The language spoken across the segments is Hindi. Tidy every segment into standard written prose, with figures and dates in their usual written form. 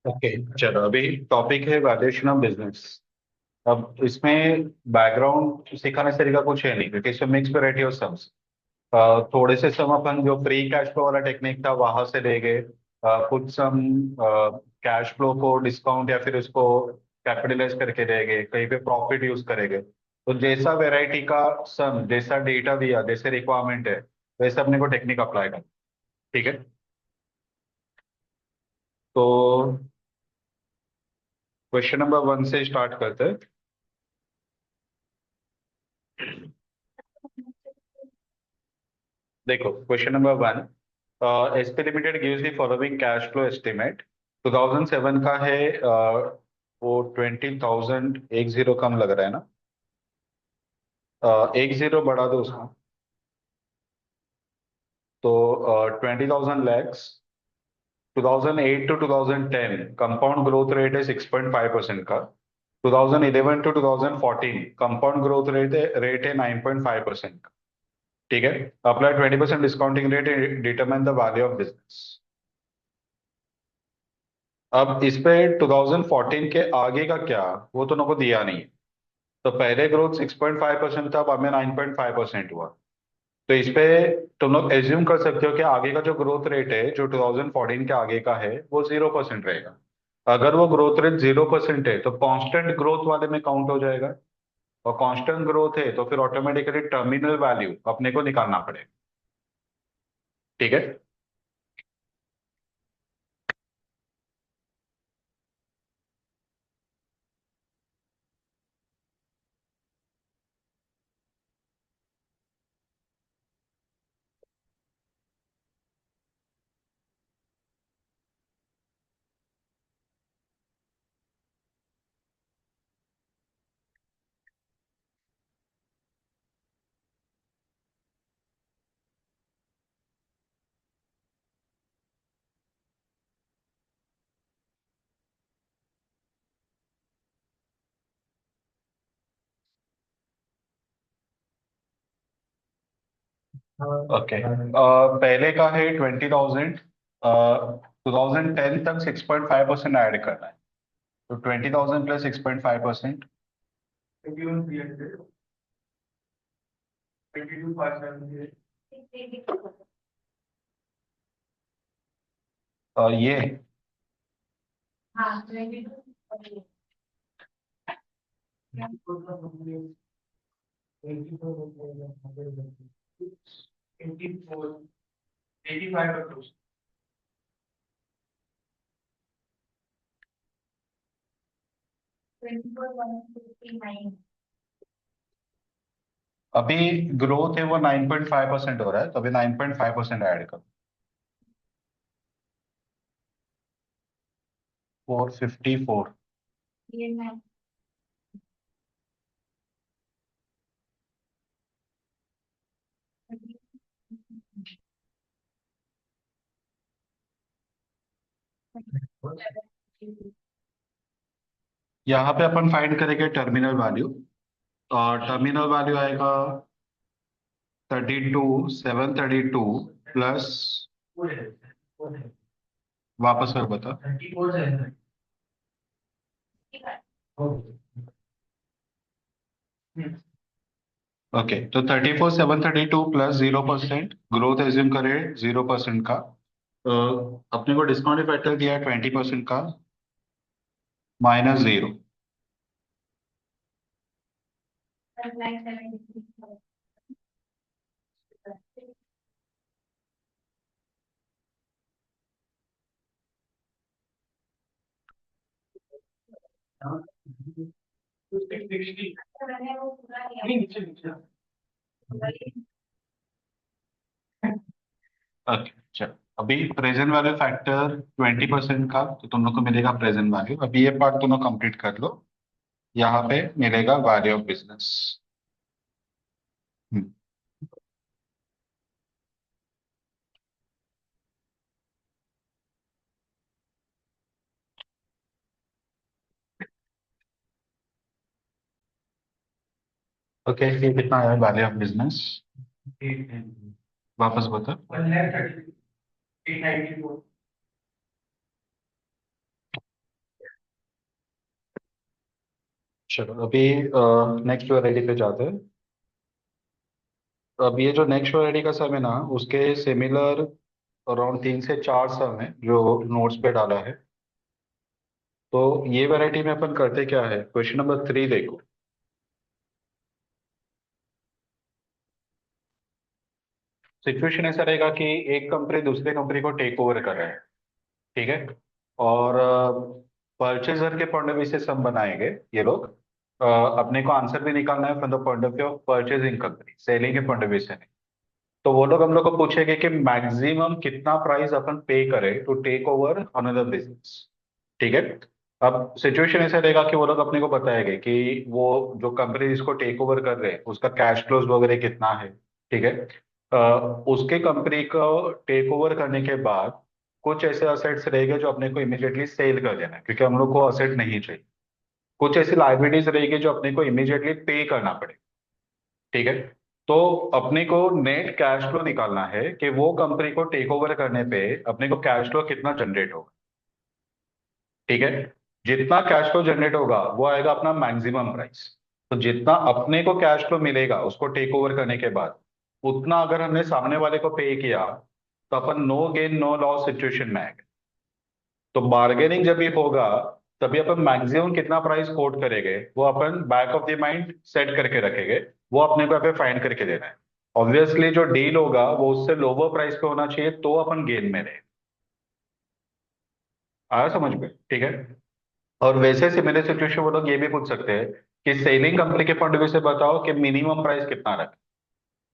ओके। चलो, अभी टॉपिक है वैल्यूएशन ऑफ बिजनेस। अब इसमें बैकग्राउंड सिखाने से तरीका कुछ है नहीं, क्योंकि इसमें मिक्स वैरायटी ऑफ सम्स। थोड़े से सम अपन जो फ्री कैश फ्लो वाला टेक्निक था वहां से ले गए। कुछ सम कैश फ्लो को डिस्काउंट या फिर उसको कैपिटलाइज करके ले गए, कहीं पे प्रॉफिट यूज करेंगे। तो जैसा वैरायटी का सम, जैसा डेटा दिया, जैसे रिक्वायरमेंट है, वैसे अपने को टेक्निक अप्लाई करना। ठीक है। तो क्वेश्चन नंबर 1 से स्टार्ट करते हैं। देखो, question number 1। SP limited gives the following cash flow estimate. 2007 का है। वो 20,000, एक जीरो कम लग रहा है ना? एक जीरो बढ़ा दो उसका। तो 20,000 lakhs. 2008 to 2010 compound growth rate है 6.5% का। 2011 टू 2014 कंपाउंड ग्रोथ रेट है 9.5% का। ठीक है। Apply 20% discounting rate, determine the value of business. अब इस पे 2014 के आगे का क्या, वो तो उनको दिया नहीं है। तो पहले ग्रोथ 6.5% था, अब हमें 9.5% हुआ। तो इस पे तुम लोग एज्यूम कर सकते हो कि आगे का जो ग्रोथ रेट है, जो 2014 के आगे का है, वो 0% रहेगा। अगर वो ग्रोथ रेट 0% है तो कांस्टेंट ग्रोथ वाले में काउंट हो जाएगा। और कांस्टेंट ग्रोथ है तो फिर ऑटोमेटिकली टर्मिनल वैल्यू अपने को निकालना पड़ेगा। ठीक है। ओके। पहले का है 20,000। 2010 तक 6.5% ऐड करना है। तो 20,000 प्लस 6.5%। ये अभी ग्रोथ है वो 9.5% हो रहा है, तो अभी 9.5% ऐड करो। 454। यहाँ पे अपन फाइंड करेंगे टर्मिनल वैल्यू। और टर्मिनल वैल्यू आएगा 32,732 प्लस। वापस कर बता। ओके, तो 34,732 प्लस 0%, ग्रोथ एज्यूम करें 0% का। तो अपने को डिस्काउंट फैक्टर दिया है 20% का, -0। ओके, चलो। अभी प्रेजेंट वैल्यू फैक्टर 20% का, तो तुम लोग को मिलेगा प्रेजेंट वैल्यू। अभी ये पार्ट तुम लोग कंप्लीट कर लो। यहाँ पे मिलेगा वैल्यू ऑफ बिजनेस। ओके, ये कितना आया वैल्यू ऑफ बिजनेस? वापस बता। चलो अभी नेक्स्ट वैरायटी पे जाते हैं। अब ये जो नेक्स्ट वैरायटी का सम है ना, उसके सिमिलर अराउंड 3 से 4 सम है जो नोट्स पे डाला है। तो ये वैरायटी में अपन करते क्या है, क्वेश्चन नंबर 3 देखो। सिचुएशन ऐसा रहेगा कि एक कंपनी दूसरे कंपनी को टेक ओवर कर रहा है, ठीक है। और परचेजर के पॉइंट ऑफ व्यू से सम बनाएंगे ये लोग। अपने को आंसर भी निकालना है from the point of view of purchasing company, selling के पॉइंट ऑफ व्यू से नहीं। तो वो लोग हम लोग को पूछेंगे कि मैक्सिमम कितना प्राइस अपन पे करें to take over another business, ठीक है। अब सिचुएशन ऐसा रहेगा कि वो लोग अपने को बताएंगे कि वो जो कंपनी जिसको टेक ओवर कर रहे हैं उसका कैश फ्लोज वगैरह कितना है, ठीक है। उसके कंपनी को टेक ओवर करने के बाद कुछ ऐसे असेट्स रहेंगे जो अपने को इमीडिएटली सेल कर देना है, क्योंकि हम लोग को असेट नहीं चाहिए। कुछ ऐसी लाइबिलिटीज रहेगी जो अपने को इमीडिएटली पे करना पड़े, ठीक है। तो अपने को नेट कैश फ्लो निकालना है कि वो कंपनी को टेक ओवर करने पे अपने को कैश फ्लो कितना जनरेट होगा, ठीक है। जितना कैश फ्लो जनरेट होगा वो आएगा अपना मैक्सिमम प्राइस। तो जितना अपने को कैश फ्लो मिलेगा उसको टेक ओवर करने के बाद, उतना अगर हमने सामने वाले को पे किया, तो अपन no gain no loss situation में आएंगे। तो बार्गेनिंग जब भी होगा तभी अपन मैक्सिमम कितना प्राइस कोट करेंगे वो अपन back of the mind set करके रखेंगे। वो अपने को यहाँ पे फाइंड करके देना है। ऑब्वियसली जो डील होगा वो उससे लोअर प्राइस पे होना चाहिए तो अपन गेन में रहे। आया समझ में, ठीक है। और वैसे सिमिलर सिचुएशन वो लोग ये भी पूछ सकते हैं कि सेलिंग कंपनी के पॉइंट ऑफ व्यू से बताओ कि मिनिमम प्राइस कितना रखें।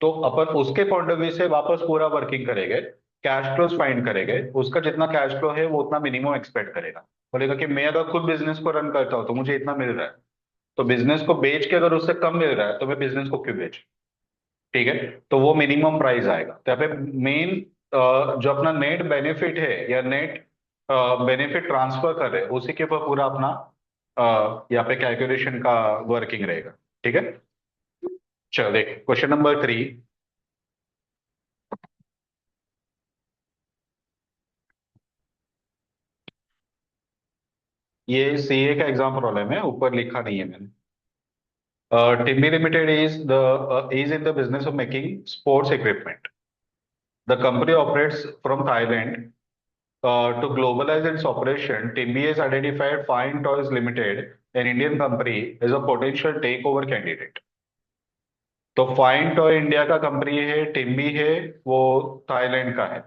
तो अपन उसके पॉइंट ऑफ व्यू से वापस पूरा वर्किंग करेंगे, कैश फ्लोज फाइंड करेंगे, उसका जितना कैश फ्लो है वो उतना मिनिमम एक्सपेक्ट करेगा। बोलेगा कि मैं अगर खुद बिजनेस को रन करता हूँ तो मुझे इतना मिल रहा है, तो बिजनेस को बेच के अगर उससे कम मिल रहा है तो मैं बिजनेस को क्यों बेच, ठीक है। तो वो मिनिमम प्राइस आएगा। तो यहाँ पे मेन जो अपना नेट बेनिफिट है या नेट बेनिफिट ट्रांसफर कर रहे हैं उसी के ऊपर पूरा अपना यहाँ पे कैलकुलेशन का वर्किंग रहेगा, ठीक है। चलो देख क्वेश्चन नंबर 3। ये सीए का एग्जाम प्रॉब्लम है, ऊपर लिखा नहीं है मैंने। Timbi limited is in the business of making sports equipment. The company operates from Thailand. To globalize its operation, TIMBI has identified Fine Toys Limited, an Indian company, as a potential takeover candidate. तो फाइन टॉय इंडिया का कंपनी है, टिम्बी है वो थाईलैंड का है,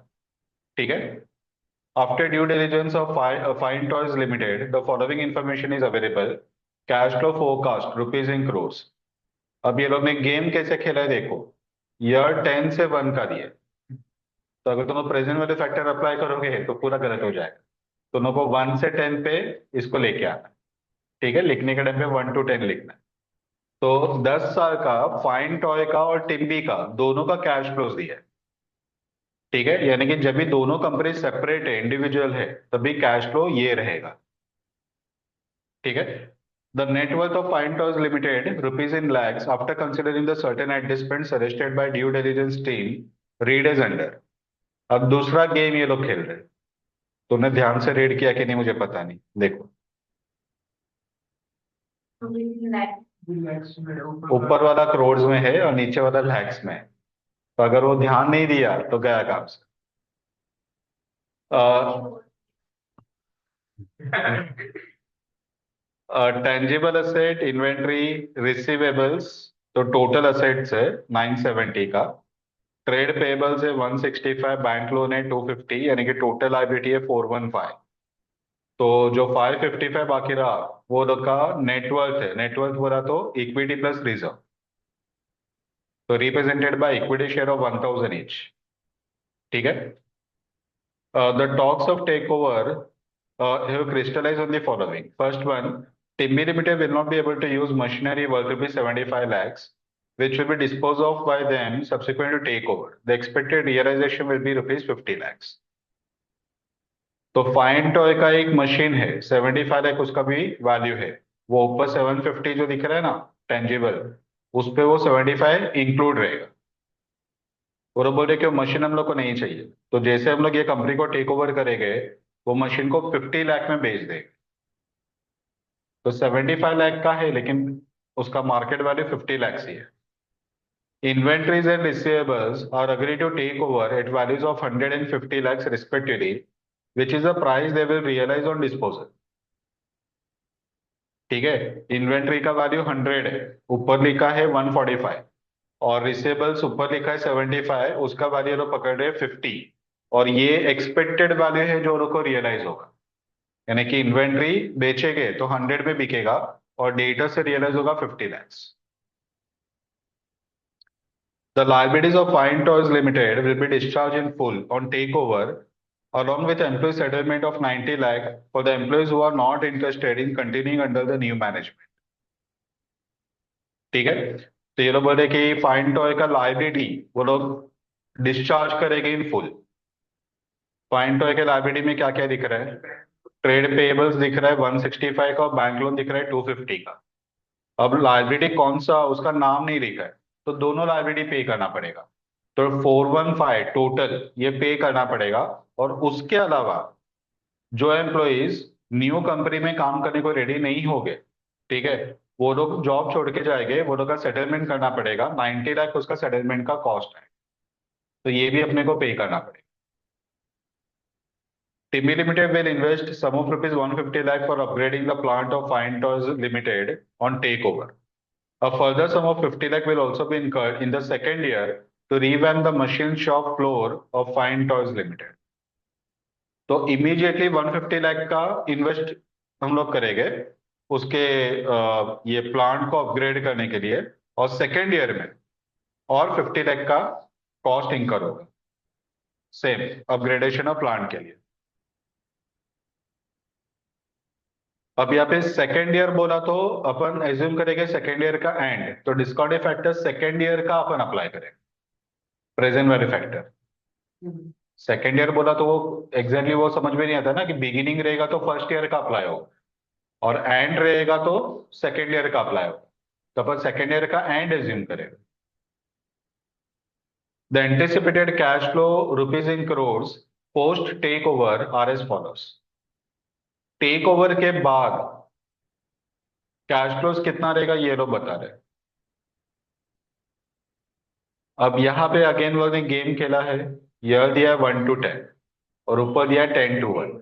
ठीक है। After due diligence of fine toys limited the following information is available. Cash flow forecast rupees in crores. अब ये लोग ने गेम कैसे खेला है देखो। ईयर 10 से 1 का दिया है। तो अगर तुम प्रेजेंट वाले फैक्टर अप्लाई करोगे तो पूरा गलत हो जाएगा। दोनों को 1 से 10 पे इसको लेके आना है, ठीक है। लिखने के टाइम पे 1 to 10 लिखना है। तो 10 साल का फाइन टॉय का और टिम्बी का दोनों का कैश फ्लोज दिया है, ठीक है। यानी कि जब भी दोनों कंपनी सेपरेट है, इंडिविजुअल है, तभी कैश फ्लो ये रहेगा, ठीक है। The net worth of fine toys limited rupees in lakhs after considering the certain adjustment suggested by due diligence team read as under. अब दूसरा गेम ये लोग खेल रहे हैं। तुमने ध्यान से रीड किया कि नहीं मुझे पता नहीं, देखो। ऊपर वाला करोड़ में है और नीचे वाला लैक्स में है। तो अगर वो ध्यान नहीं दिया तो गया काम से। टेंजिबल असेट, इन्वेंट्री, रिसीवेबल्स, तो टोटल असेट्स है 970 का। ट्रेड पेबल्स है 165, बैंक लोन है 250, यानी कि टोटल लायबिलिटी है 415। तो जो 555 बाकी रहा वो लोग का नेटवर्थ है। नेटवर्थ बोला तो इक्विटी प्लस रिजर्व, तो represented by equity share of 1000 each, ठीक है। The talks of takeover have crystallized on the following. First one, Timmy Limited will not be able to use machinery worth rupees 75 lakhs, which will be disposed of by them subsequent to takeover. The expected realization will be rupees 50 lakhs. तो फाइन टॉय का एक मशीन है 75 लाख, उसका भी वैल्यू है। वो ऊपर 750 जो दिख रहा है ना टेंजिबल, उस पे वो 75 इंक्लूड रहेगा। और वो बोल रहे कि वो मशीन हम लोग को नहीं चाहिए। तो जैसे हम लोग ये कंपनी को टेक ओवर करेंगे वो मशीन को 50 लाख में बेच देंगे। तो 75 लाख का है, लेकिन उसका मार्केट वैल्यू 50 लाख ही है। Inventories and receivables are agreed to take over at values of 150 lakhs respectively, which is the price they will realize on disposal. ठीक है, इन्वेंट्री का वैल्यू 100 है, ऊपर लिखा है 145, और रिसेबल्स ऊपर लिखा है 75, उसका वैल्यू लोग पकड़ रहे हैं 50, और ये एक्सपेक्टेड वैल्यू है जो लोग को रियलाइज होगा। यानी कि इन्वेंट्री बेचेंगे तो 100 में बिकेगा, और डेटर से रियलाइज होगा 50 lakhs। The liabilities of Fine Toys Limited will be discharged in full on takeover, along with employee settlement of 90 lakh for the employees who are not interested in continuing under the new management. ठीक है, तो ये लोग बोले कि फाइन टॉय का लाइबिलिटी वो लोग डिस्चार्ज करेंगे इन फुल। फाइन टॉय के लाइबिलिटी में क्या क्या दिख रहा है? ट्रेड पेएबल्स दिख रहा है 165 का, और बैंक लोन दिख रहा है 250 का। अब लाइबिलिटी कौन सा, उसका नाम नहीं लिखा है, तो दोनों लाइबिलिटी पे करना पड़ेगा। तो 415 टोटल ये पे करना पड़ेगा। और उसके अलावा जो एम्प्लॉइज न्यू कंपनी में काम करने को रेडी नहीं हो गए, ठीक है, वो लोग जॉब छोड़ के जाएंगे, वो लोग का सेटलमेंट करना पड़ेगा। 90 लाख उसका सेटलमेंट का कॉस्ट है, तो ये भी अपने को पे करना पड़ेगा। Timbi limited will invest sum of rupees 150 lakh for upgrading the plant of Fine Toys Limited on takeover. A further sum of 50 lakh will also be incurred in the second year to revamp the machine shop floor of Fine Toys Limited. तो इमीडिएटली 150 लाख का इन्वेस्ट हम लोग करेंगे उसके ये प्लांट को अपग्रेड करने के लिए, और सेकेंड ईयर में और 50 लाख का कॉस्ट इंकर होगा सेम अपग्रेडेशन ऑफ प्लांट के लिए। अब यहाँ पे सेकेंड ईयर बोला तो अपन एज्यूम करेंगे सेकेंड ईयर का एंड, तो डिस्काउंटिंग फैक्टर सेकेंड ईयर का अपन अप्लाई करेंगे, present value factor. Second year बोला तो वो एग्जैक्टली वो समझ में नहीं आता ना कि बिगिनिंग रहेगा तो फर्स्ट ईयर का अप्लाई होगा, और एंड रहेगा तो सेकेंड ईयर का अप्लाई होगा। तो अपन सेकेंड ईयर का एंड एज्यूम करेंगे। The anticipated cash flow rupees in crore post take over are as follows. Take over के बाद कैश फ्लोज कितना रहेगा ये लोग बता रहे हैं। अब यहां पे अगेन वो ने गेम खेला है, यह दिया है 1 to 10 और ऊपर दिया है 10 to 1,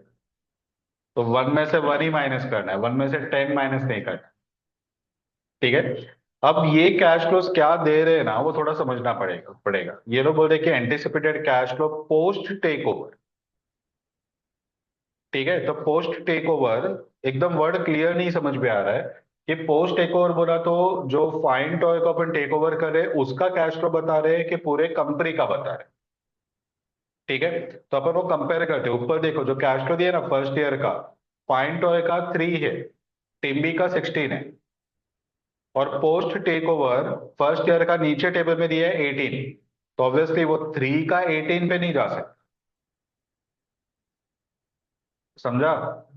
तो 1 में से 1 ही माइनस करना है, 1 में से 10 माइनस नहीं करना। ठीक है, अब ये कैश फ्लोज क्या दे रहे हैं ना, वो थोड़ा समझना पड़ेगा। ये लोग बोल रहे कि anticipated cash flow post take over. ठीक है, तो पोस्ट टेक ओवर एकदम वर्ड क्लियर नहीं समझ में आ रहा है कि पोस्ट टेक ओवर बोला तो जो फाइन टॉय को अपन टेक ओवर कर रहे हैं उसका कैश फ्लो बता रहे हैं कि पूरे कंपनी का बता रहे हैं। ठीक है, तो अपन वो कंपेयर करते हैं। ऊपर देखो जो कैश फ्लो दिया ना फर्स्ट ईयर का, फाइन टॉय का 3 है, टिम्बी का 16 है, और post take over first year का नीचे टेबल में दिया है 18। तो ऑब्वियसली वो 3 का 18 पे नहीं जा सकता, समझा?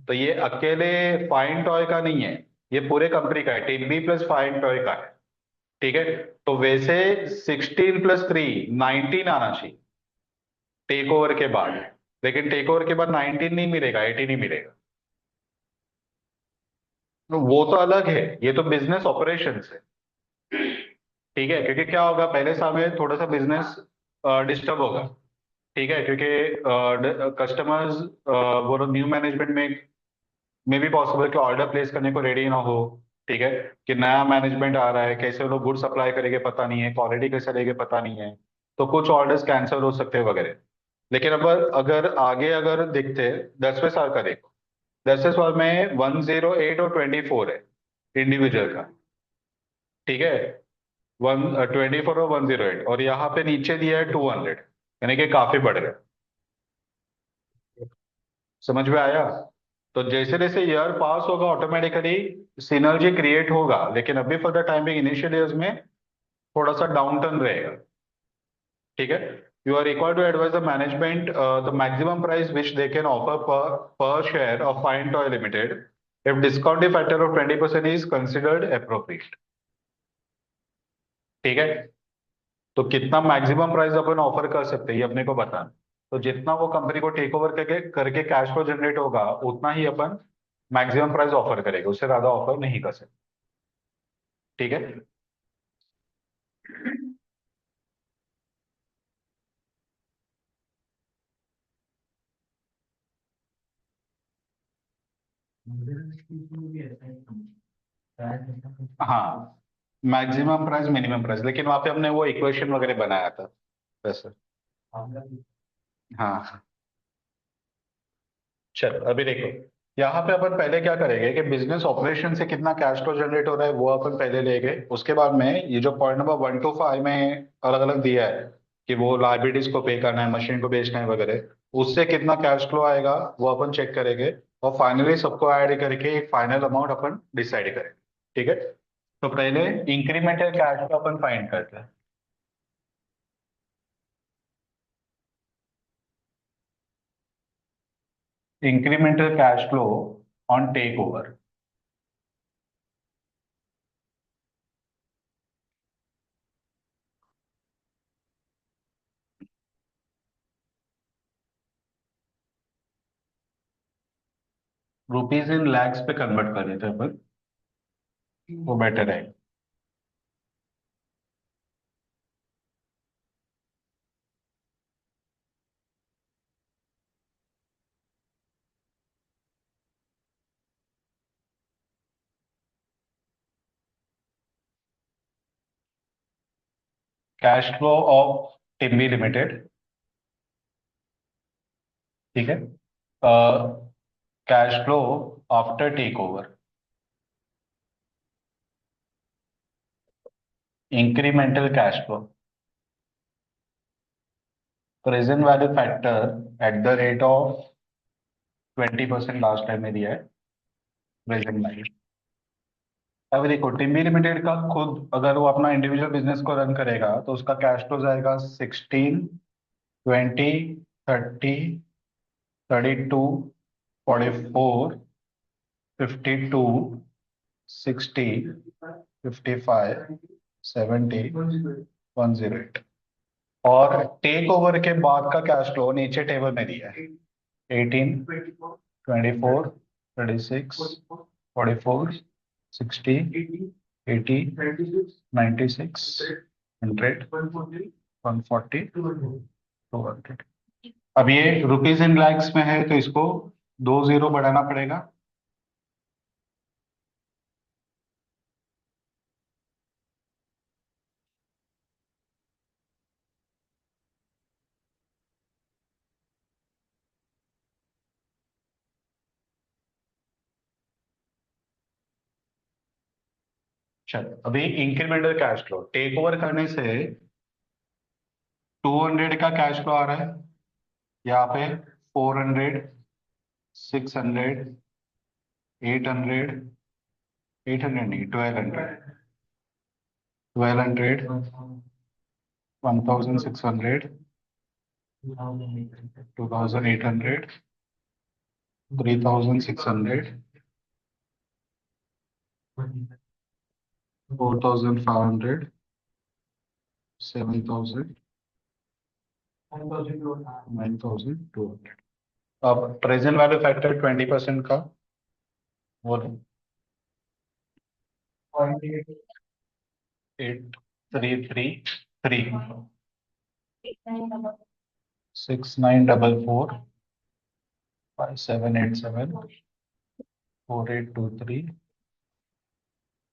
तो ये अकेले फाइन टॉय का नहीं है, ये पूरे कंपनी का है, टिम्बी प्लस फाइन टॉय का है। ठीक है, तो वैसे 16 + 3 19 आना चाहिए टेक ओवर के बाद, लेकिन टेक ओवर के बाद 19 नहीं मिलेगा, 18 ही मिलेगा। तो वो तो अलग है, ये तो बिजनेस ऑपरेशन है। ठीक है, क्योंकि क्या होगा पहले साल में थोड़ा सा बिजनेस डिस्टर्ब होगा। ठीक है, क्योंकि कस्टमर्स वो लोग न्यू मैनेजमेंट में भी पॉसिबल कि ऑर्डर प्लेस करने को रेडी ना हो। ठीक है, कि नया मैनेजमेंट आ रहा है, कैसे वो लोग गुड सप्लाई करेंगे पता नहीं है, क्वालिटी कैसे लेंगे पता नहीं है, तो कुछ ऑर्डर्स कैंसिल हो सकते हैं वगैरह। लेकिन अब अगर आगे अगर देखते 10वें साल का देखो, 10वें साल में 108 और 24 है इंडिविजुअल का। ठीक है, 124 और 108, और यहाँ पे नीचे दिया है 200, यानी कि काफी बढ़ गया। समझ में आया? तो जैसे जैसे ईयर पास होगा ऑटोमेटिकली सिनर्जी क्रिएट होगा, लेकिन अभी for the time being initial years में थोड़ा सा डाउन टर्न रहेगा। ठीक है, you are required to advise the management the maximum price which they can offer per share of fine toy limited if discounting factor of 20% is considered appropriate. ठीक है, तो कितना मैक्सिमम प्राइस अपन ऑफर कर सकते हैं ये अपने को बताना। तो जितना वो कंपनी को टेक ओवर करके करके कैश फ्लो जनरेट होगा उतना ही अपन मैक्सिमम प्राइस ऑफर करेगा, उससे ज्यादा ऑफर नहीं कर सकते। ठीक है। हाँ, मैक्सिमम प्राइस मिनिमम प्राइस, लेकिन वहां पे हमने वो इक्वेशन वगैरह बनाया था वैसे। हाँ। चल अभी देखो, यहाँ पे अपन पहले क्या करेंगे कि बिजनेस ऑपरेशन से कितना कैश फ्लो जनरेट हो रहा है वो अपन पहले लेंगे। उसके बाद में ये जो पॉइंट नंबर 1 to 5 में अलग अलग दिया है कि वो लाइबिलिटीज को पे करना है, मशीन को बेचना है वगैरह, उससे कितना कैश फ्लो आएगा वो अपन चेक करेंगे। और फाइनली सबको ऐड करके एक फाइनल अमाउंट अपन डिसाइड करेंगे। ठीक है। तो पहले इंक्रीमेंटल कैश फ्लो अपन फाइंड करते हैं। Incremental cash flow on take over. Rupees in lakhs पे कन्वर्ट कर देते हैं अपन, वो बेटर है। Cash flow of Timbi limited. ठीक है। Cash flow after take over. Incremental cash flow. Present value factor at the rate of 20% last time में दिया है। Present value. अब देखो टिम्बी लिमिटेड का खुद अगर वो अपना इंडिविजुअल बिजनेस को रन करेगा तो उसका कैश फ्लो जाएगा 16, 20, 30, 32, 44, 52, 60, 55, 70, 108। और टेक ओवर के बाद का कैश फ्लो नीचे टेबल में दिया है। 18, 24, 36, 44, 60, 80, 96, 100, 140, 200। अब ये रुपीज इन लैक्स में है तो इसको 2 जीरो बढ़ाना पड़ेगा। चल अभी incremental cash flow take over करने से 200 का कैश फ्लो आ रहा है। यहाँ पे 400, 600, 800, 800 नहीं, 1200, 1200, 1600, 2800, 3600, 4500, 7000, 9200। अब प्रेजेंट वैल्यू फैक्टर 20% का वो 8333, 6944, 5787, 4823,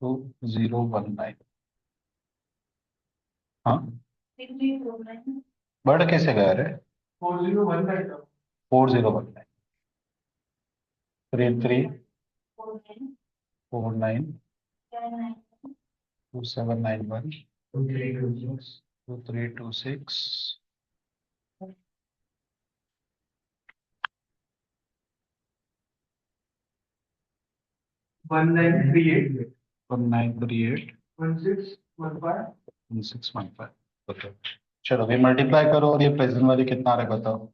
2019। हाँ, बढ़ कैसे गया रे? 4019, 3349, 2791, 2326, 1938, 1615। ओके। चलो अभी मल्टीप्लाई करो और ये प्रेजेंट वाली कितना आ रहा है बताओ।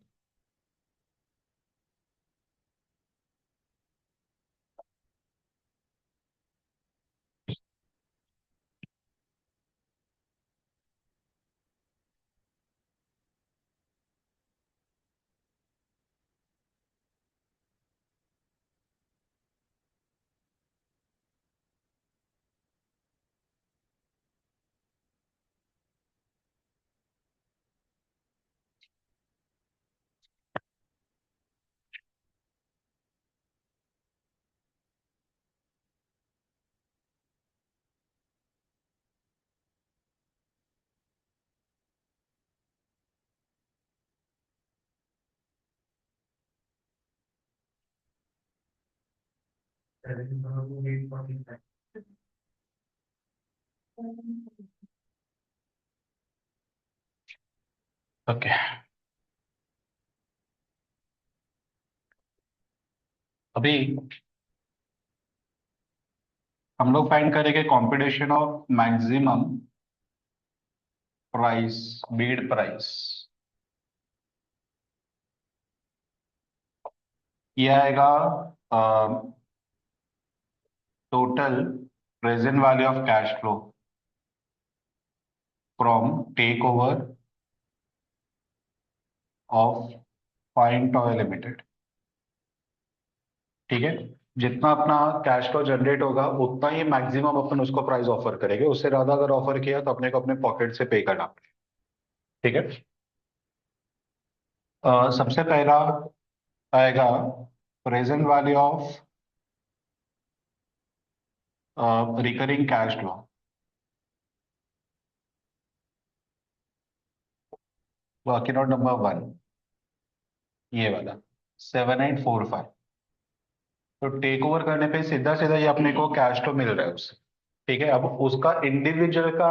ओके, अभी हम लोग फाइंड करेंगे competition of maximum price, bid price. ये आएगा total present value of cash flow from take over of fine toy Limited. ठीक है, जितना अपना कैश फ्लो जनरेट होगा उतना ही मैक्सिमम अपन उसको प्राइस ऑफर करेंगे। उससे ज्यादा अगर ऑफर किया तो अपने को अपने पॉकेट से पे करना पड़ेगा। ठीक है, सबसे पहला आएगा present value of recurring cash flow, working out number one, ये वाला 7845। तो टेक ओवर करने पे सीधा सीधा ये अपने को कैश फ्लो मिल रहा है उससे। ठीक है, अब उसका इंडिविजुअल का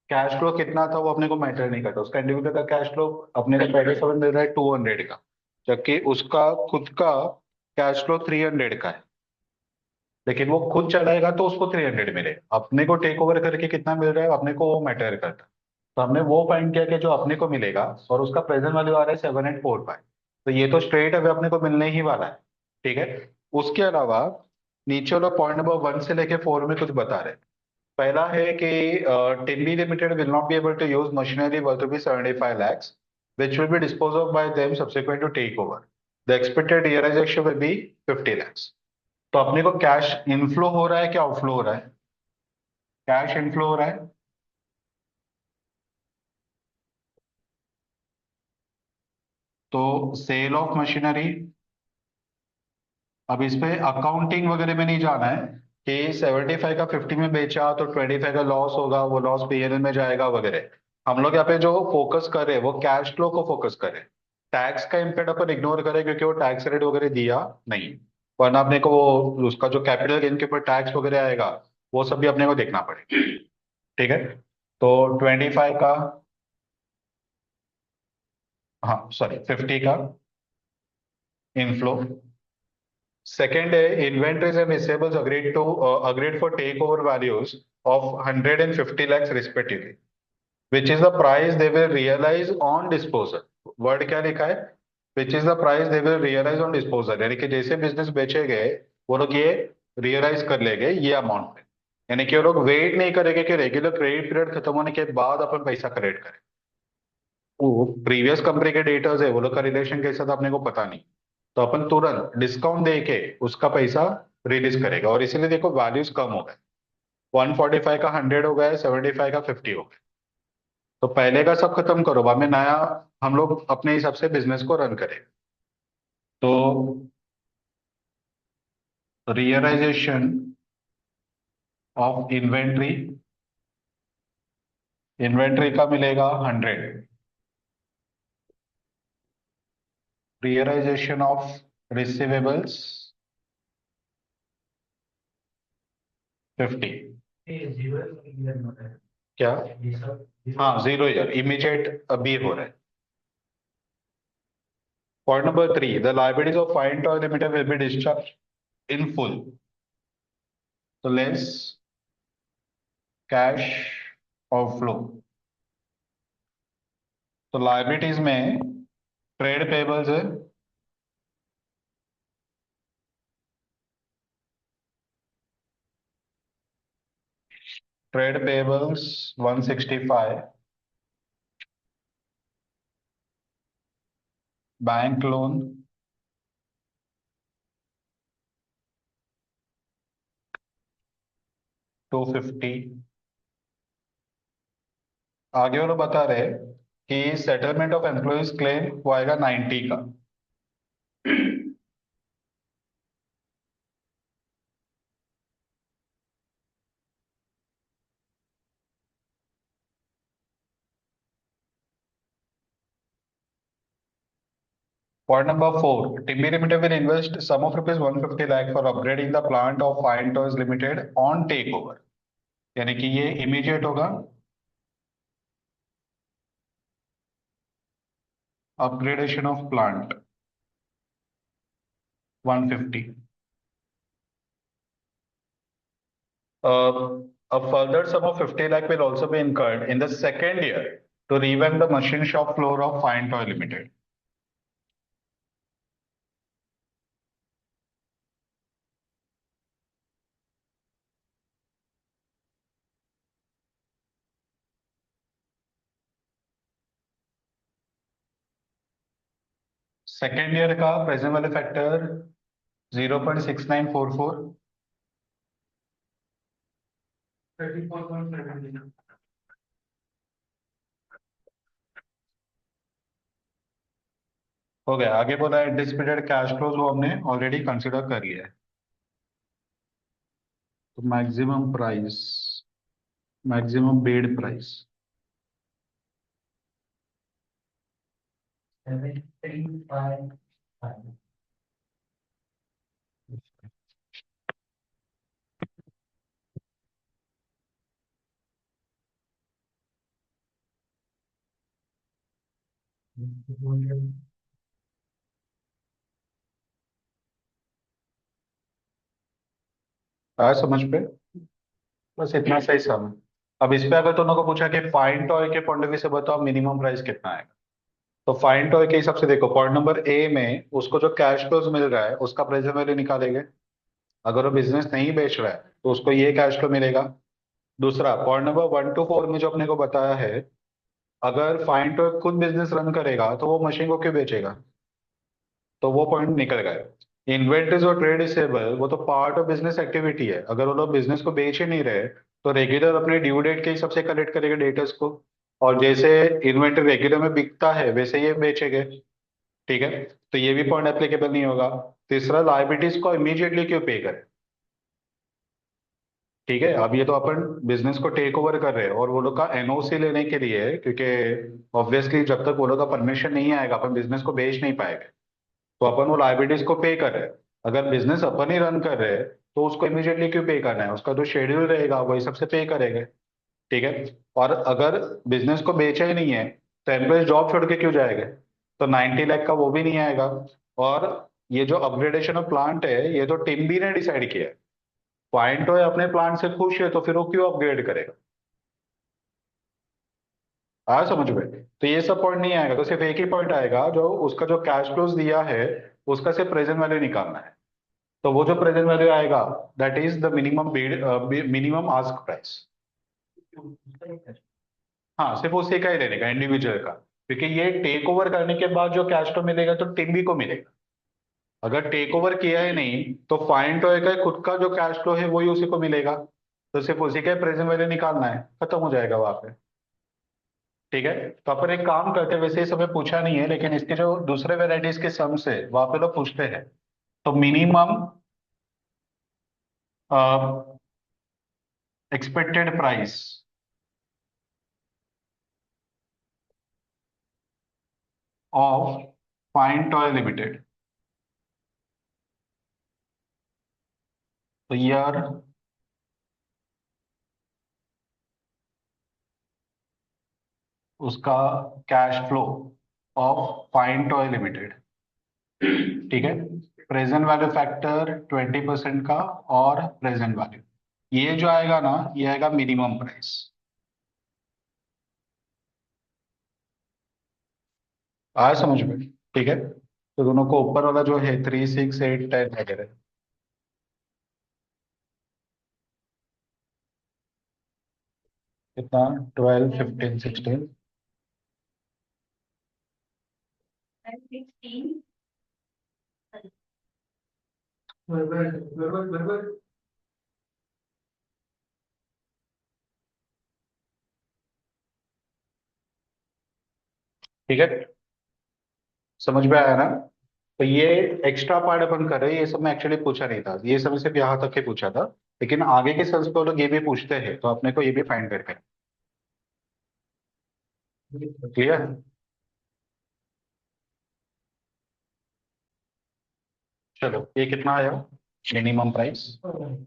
कैश फ्लो कितना था वो अपने को मैटर नहीं करता। उसका इंडिविजुअल का कैश फ्लो अपने को पहले समय मिल रहा है 200 का, जबकि उसका खुद का कैश फ्लो 300 का है। लेकिन वो खुद चलाएगा तो उसको 300 मिलेगा, अपने को टेक ओवर करके कितना मिल रहा है अपने को वो मैटर करता है। तो हमने वो फाइंड किया कि जो अपने को मिलेगा, और उसका प्रेजेंट वैल्यू आ रहा है 7845। तो ये तो स्ट्रेट अवे अपने को मिलने ही वाला है। ठीक है, उसके अलावा नीचे वाला पॉइंट नंबर 1 से लेके 4 में कुछ बता रहे हैं। पहला है कि Timbi limited will not be able to use machinery worth rupees 75 lakhs which will be disposed of by them subsequent to takeover. The expected realization will be 50 lakhs. तो अपने को कैश इनफ्लो हो रहा है क्या आउटफ्लो हो रहा है? कैश इनफ्लो हो रहा है। तो सेल ऑफ मशीनरी, अब इस पे अकाउंटिंग वगैरह में नहीं जाना है कि 75 का 50 में बेचा तो 25 का लॉस होगा, वो लॉस पीएनएल में जाएगा वगैरह। हम लोग यहाँ पे जो फोकस कर रहे हैं वो कैश फ्लो को फोकस कर रहे हैं। टैक्स का इम्पैक्ट अपन इग्नोर करें क्योंकि वो टैक्स रेट वगैरह दिया नहीं, वरना अपने को वो उसका जो कैपिटल गेन के ऊपर टैक्स वगैरह आएगा वो सब भी अपने को देखना पड़ेगा। ठीक है, तो 25 का, हाँ सॉरी 50 का inflow. Second, inventories and receivables agreed for takeover values of 150 lakhs respectively, which is the price they will realize on disposal. Word क्या लिखा है? Which is the price they will realize on disposal, यानी कि जैसे बिजनेस बेचे गए वो लोग ये रियलाइज कर लेंगे ये अमाउंट में। यानी कि वो लोग वेट नहीं करेंगे कि रेगुलर क्रेडिट पीरियड खत्म होने के बाद अपन पैसा क्रेडिट करें। वो प्रीवियस कंपनी के डेटर्स है, वो लोग का रिलेशन कैसा था अपने को पता नहीं। तो अपन तुरंत डिस्काउंट दे के उसका पैसा रिलीज करेगा, और इसीलिए देखो वैल्यूज कम हो गए। 145 का 100 हो गया, 75 का 50 हो गया। तो पहले का सब खत्म करो, बाद में नया हम लोग अपने हिसाब से बिजनेस को रन करें। तो रियलाइजेशन ऑफ इन्वेंट्री, इन्वेंट्री का मिलेगा 100। Realisation of receivables 50। क्या? हाँ, 0 ईयर इमीडिएट अभी हो रहा है। Point number 3, the liabilities of Fine Toy Limited will be discharged in full. So less cash outflow. तो liabilities में ट्रेड पेबल्स है, ट्रेड पेबल्स 165, बैंक लोन 250। आगे वो लोग बता रहे कि सेटलमेंट ऑफ एम्प्लॉइज क्लेम वो आएगा 90 का। Point number four, Timmy Limited will invest sum of rupees 150 lakh for upgrading the plant of Fine Toys Limited on takeover. यानी कि ये इमीडिएट होगा, upgradation of plant 150. A further sum of 50 lakh will also be incurred in the second year to revamp the machine shop floor of Fine Toy Limited. Second year का प्रेजेंट वैल्यू फैक्टर 0.6944, 34.7 हो गया। आगे बोला एंटिसिपेटेड कैश फ्लोज, वो हमने ऑलरेडी कंसिडर कर लिया है। तो maximum price, maximum bid price 735 आया समझ पे? बस इतना सही समझ। अब इस पे अगर तुम लोगों को पूछा कि फाइन टॉय के पॉइंट ऑफ व्यू से बताओ मिनिमम प्राइस कितना है, तो फाइन टॉय के हिसाब से देखो, पॉइंट नंबर ए में उसको जो कैश फ्लोज मिल रहा है उसका प्रेजेंट वैल्यू निकालेंगे। अगर वो बिजनेस नहीं बेच रहा है तो उसको ये कैश फ्लो मिलेगा। दूसरा, पॉइंट नंबर 1 to 4 में जो अपने को बताया है, अगर फाइन टॉय खुद बिजनेस रन करेगा तो वो मशीन को क्यों बेचेगा, तो वो पॉइंट निकल गया। इन्वेंटरीज और ट्रेड रिसीवेबल वो तो पार्ट ऑफ बिजनेस एक्टिविटी है, अगर वो लोग बिजनेस को बेच ही नहीं रहे तो रेगुलर अपने ड्यू डेट के हिसाब से कलेक्ट करेंगे डेटर्स को, और जैसे इन्वेंटरी रेगुलर में बिकता है वैसे ये बेचेंगे। ठीक है, तो ये भी पॉइंट एप्लीकेबल नहीं होगा। तीसरा, लाइबिलिटीज को इमीडिएटली क्यों पे करें। ठीक है, अब ये तो अपन बिजनेस को टेक ओवर कर रहे हैं और वो लोग का एनओसी लेने के लिए है, क्योंकि ऑब्वियसली जब तक वो लोग का परमिशन नहीं आएगा अपन बिजनेस को बेच नहीं पाएंगे। तो अपन वो लाइबिलिटीज को पे कर रहे हैं। अगर बिजनेस अपन ही रन कर रहे हैं तो उसको इमीडिएटली क्यों पे करना है, उसका जो शेड्यूल रहेगा वही सबसे पे करेंगे। ठीक है, और अगर बिजनेस को बेचा ही नहीं है तो एम्प्लॉय जॉब छोड़ के क्यों जाएंगे, तो 90 लाख का वो भी नहीं आएगा। और ये जो अपग्रेडेशन ऑफ प्लांट है ये तो टीम बी ने डिसाइड किया है। पॉइंट है अपने प्लांट से खुश है तो फिर वो क्यों अपग्रेड करेगा। आया समझ में? तो ये सब पॉइंट नहीं आएगा, तो सिर्फ एक ही पॉइंट आएगा, जो उसका जो कैश फ्लोज दिया है उसका सिर्फ प्रेजेंट वैल्यू निकालना है। तो वो जो प्रेजेंट वैल्यू आएगा that is the minimum bid, minimum ask price. हाँ, सिर्फ उसी का ही लेने का, इंडिविजुअल का, क्योंकि ये टेक ओवर करने के बाद जो कैश फ्लो मिलेगा तो टिम्बी को मिलेगा। अगर टेक ओवर किया ही नहीं तो फाइन टॉय का खुद का जो कैश फ्लो है वही उसी को मिलेगा। तो सिर्फ उसी का प्रेजेंट वैल्यू निकालना है, खत्म हो जाएगा वहां पे। ठीक है, तो अपन एक काम करते हैं, वैसे इस समय पूछा नहीं है लेकिन इसके जो दूसरे वेराइटीज के सम्स है वहां पे लोग पूछते हैं। तो minimum expected price of fine toy limited, तो ईयर उसका cash flow of fine toy Limited. ठीक है, प्रेजेंट वैल्यू फैक्टर 20% का और प्रेजेंट वैल्यू, ये जो आएगा ना ये आएगा मिनिमम प्राइस। आया समझ में? ठीक है, तो दोनों को ऊपर वाला जो है 3, 6, 8, 10 वगैरह, कितना, 12, 15, 16, ठीक है, समझ में आया ना? तो ये एक्स्ट्रा पार्ट अपन कर रहे हैं, ये सब में एक्चुअली पूछा नहीं था, ये सब सिर्फ यहाँ तक ही पूछा था। लेकिन आगे के सेल्स पे लोग ये भी पूछते हैं तो अपने को ये भी फाइंड करके क्लियर। चलो ये कितना आया मिनिमम प्राइस? 4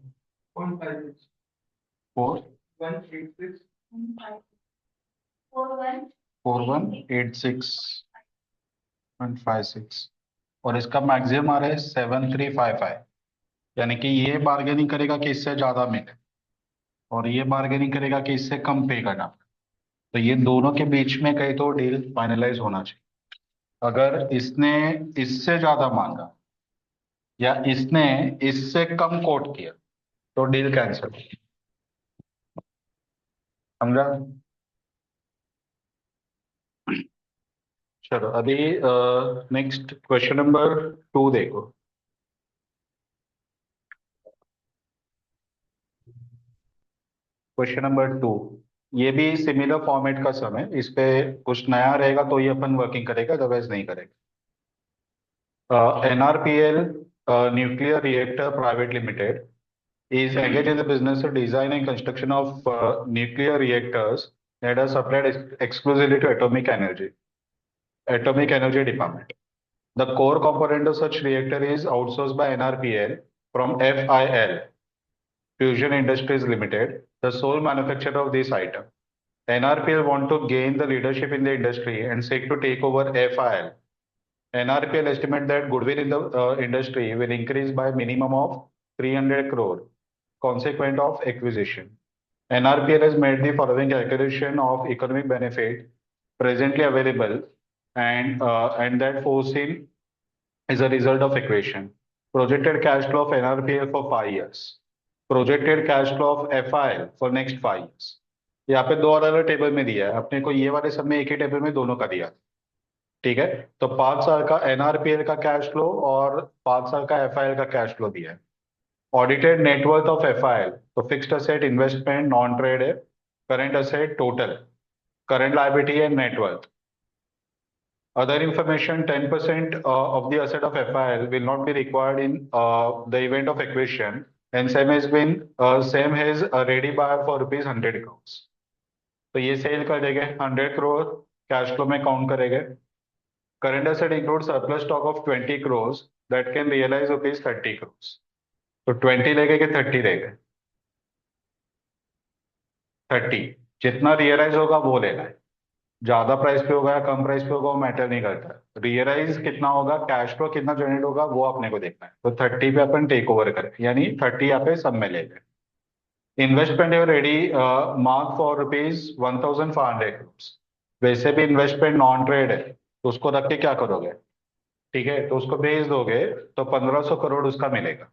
4186.56 और इसका मैक्सिमम आ रहा है 7355। यानी कि ये बार्गेनिंग करेगा कि इससे ज्यादा मिले और ये बार्गेनिंग करेगा कि इससे कम पे करना। तो ये दोनों के बीच में कहीं तो डील फाइनलाइज होना चाहिए। अगर इसने इससे ज्यादा मांगा या इसने इससे कम कोट किया तो डील कैंसिल। समझा? चलो अभी नेक्स्ट क्वेश्चन नंबर 2 देखो। क्वेश्चन नंबर 2, ये भी सिमिलर फॉर्मेट का सम है। इस पे कुछ नया रहेगा तो ये अपन वर्किंग करेगा, अदरवाइज नहीं करेगा। NRPL Nuclear Reactor Private Limited is engaged in the business of design and construction of nuclear reactors that are supplied exclusively to Atomic Energy Department. The core component of such reactor is outsourced by NRPL from FIL, Fusion Industries Limited, the sole manufacturer of this item. NRPL want to gain the leadership in the industry and seek to take over FIL. NRPL estimate that goodwill in the industry will increase by minimum of 300 crore consequent of acquisition. NRPL has made the following calculation of economic benefit presently available and that foreseen is a result of equation. Projected cash flow of NRPL for 5 years. Projected cash flow of FIL for next 5 years. यहाँ पे दो अलग अलग टेबल में दिया है अपने को, ये वाले सब में एक ही टेबल में दोनों का दिया। ठीक है, तो 5 साल का एनआरपीएल का कैश फ्लो और 5 साल का एफआईएल का कैश फ्लो दिया है। ऑडिटेड नेटवर्थ ऑफ एफआईएल, तो fixed asset, investment, non trade है, current asset, total current liability and net worth. Other information, 10% of the asset of FIL will not be required in the event of acquisition and same has a ready buyer for rupees 100 crores. तो ये सेल कर देंगे 100 करोड़ कैश फ्लो में काउंट करेंगे। Current asset includes surplus stock of 20 crores that can realize rupees 30 crores. तो 20 लेंगे कि 30 लेंगे? 30। जितना रियलाइज होगा वो लेना है। ज्यादा प्राइस पे होगा या कम प्राइस पे होगा वो मैटर नहीं करता। रियलाइज कितना होगा, कैश फ्लो कितना जनरेट होगा वो अपने को देखना है। तो 30 पे अपन टेक ओवर करें, यानी 30 यहाँ पे सब में ले गए। इन्वेस्टमेंट है ready mark for rupees 1500 crores। वैसे भी इन्वेस्टमेंट नॉन ट्रेड है तो उसको रख के क्या करोगे? ठीक है, तो उसको बेच दोगे तो 1500 करोड़ उसका मिलेगा।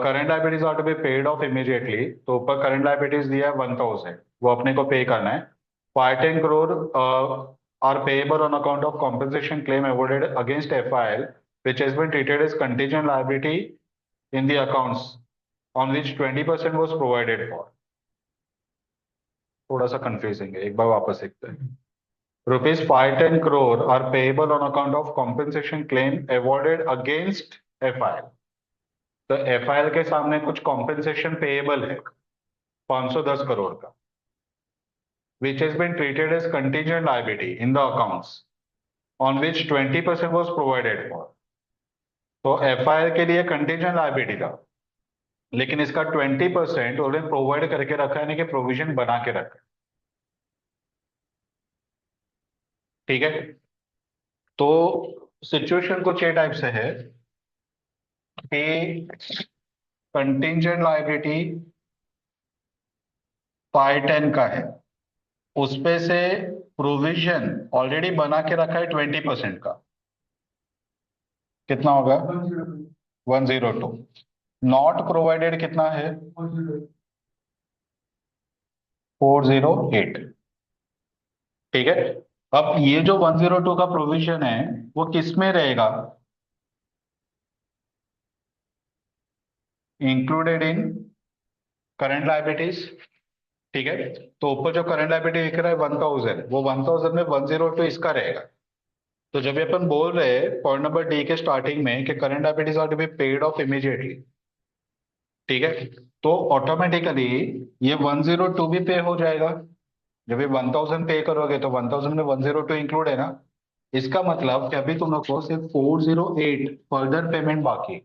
Current liabilities are to be paid off immediately, तो ऊपर करंट लाइबिलिटीज दिया है 1000, वो अपने को पे करना है। 510 crore are payable on account of compensation claim awarded against FIL which has been treated as contingent liability in the accounts on which 20% was provided for। थोड़ा सा कंफ्यूजिंग है, एक बार वापस देखते हैं। Rupees 510 crore are payable on account of compensation claim awarded against FIL. तो एफआईएल के सामने कुछ कॉम्पेंसेशन पेएबल है 510 करोड़ का, which has been treated as contingent liability in the accounts on which 20% was provided for। तो एफआईएल के लिए कंटीजेंट लायबिलिटी था, लेकिन इसका 20% उन्होंने प्रोवाइड करके रखा है, यानी कि प्रोविजन बना के रखा है। ठीक है, तो सिचुएशन कुछ ये टाइप से है कि कंटीजेंट लायबिलिटी 510 का है, उसपे से प्रोविजन ऑलरेडी बना के रखा है 20% का। कितना होगा? 102। नॉट प्रोवाइडेड कितना है? 408। ठीक है, अब ये जो 102 का प्रोविजन है वो किस में रहेगा? Included in current liabilities. ठीक है, तो ऊपर जो करंट लायबिलिटी दिख रहा है 1000, वो 1000 में 102 इसका रहेगा। तो जब ये अपन बोल रहे हैं पॉइंट नंबर डी के स्टार्टिंग में कि current liabilities are to be paid off immediately, ठीक है, तो ऑटोमेटिकली ये 102 भी पे हो जाएगा। जब ये 1000 पे करोगे तो 1000 में 102 इंक्लूड है ना, इसका मतलब कि अभी तुम लोग को सिर्फ 408 फर्दर पेमेंट बाकी।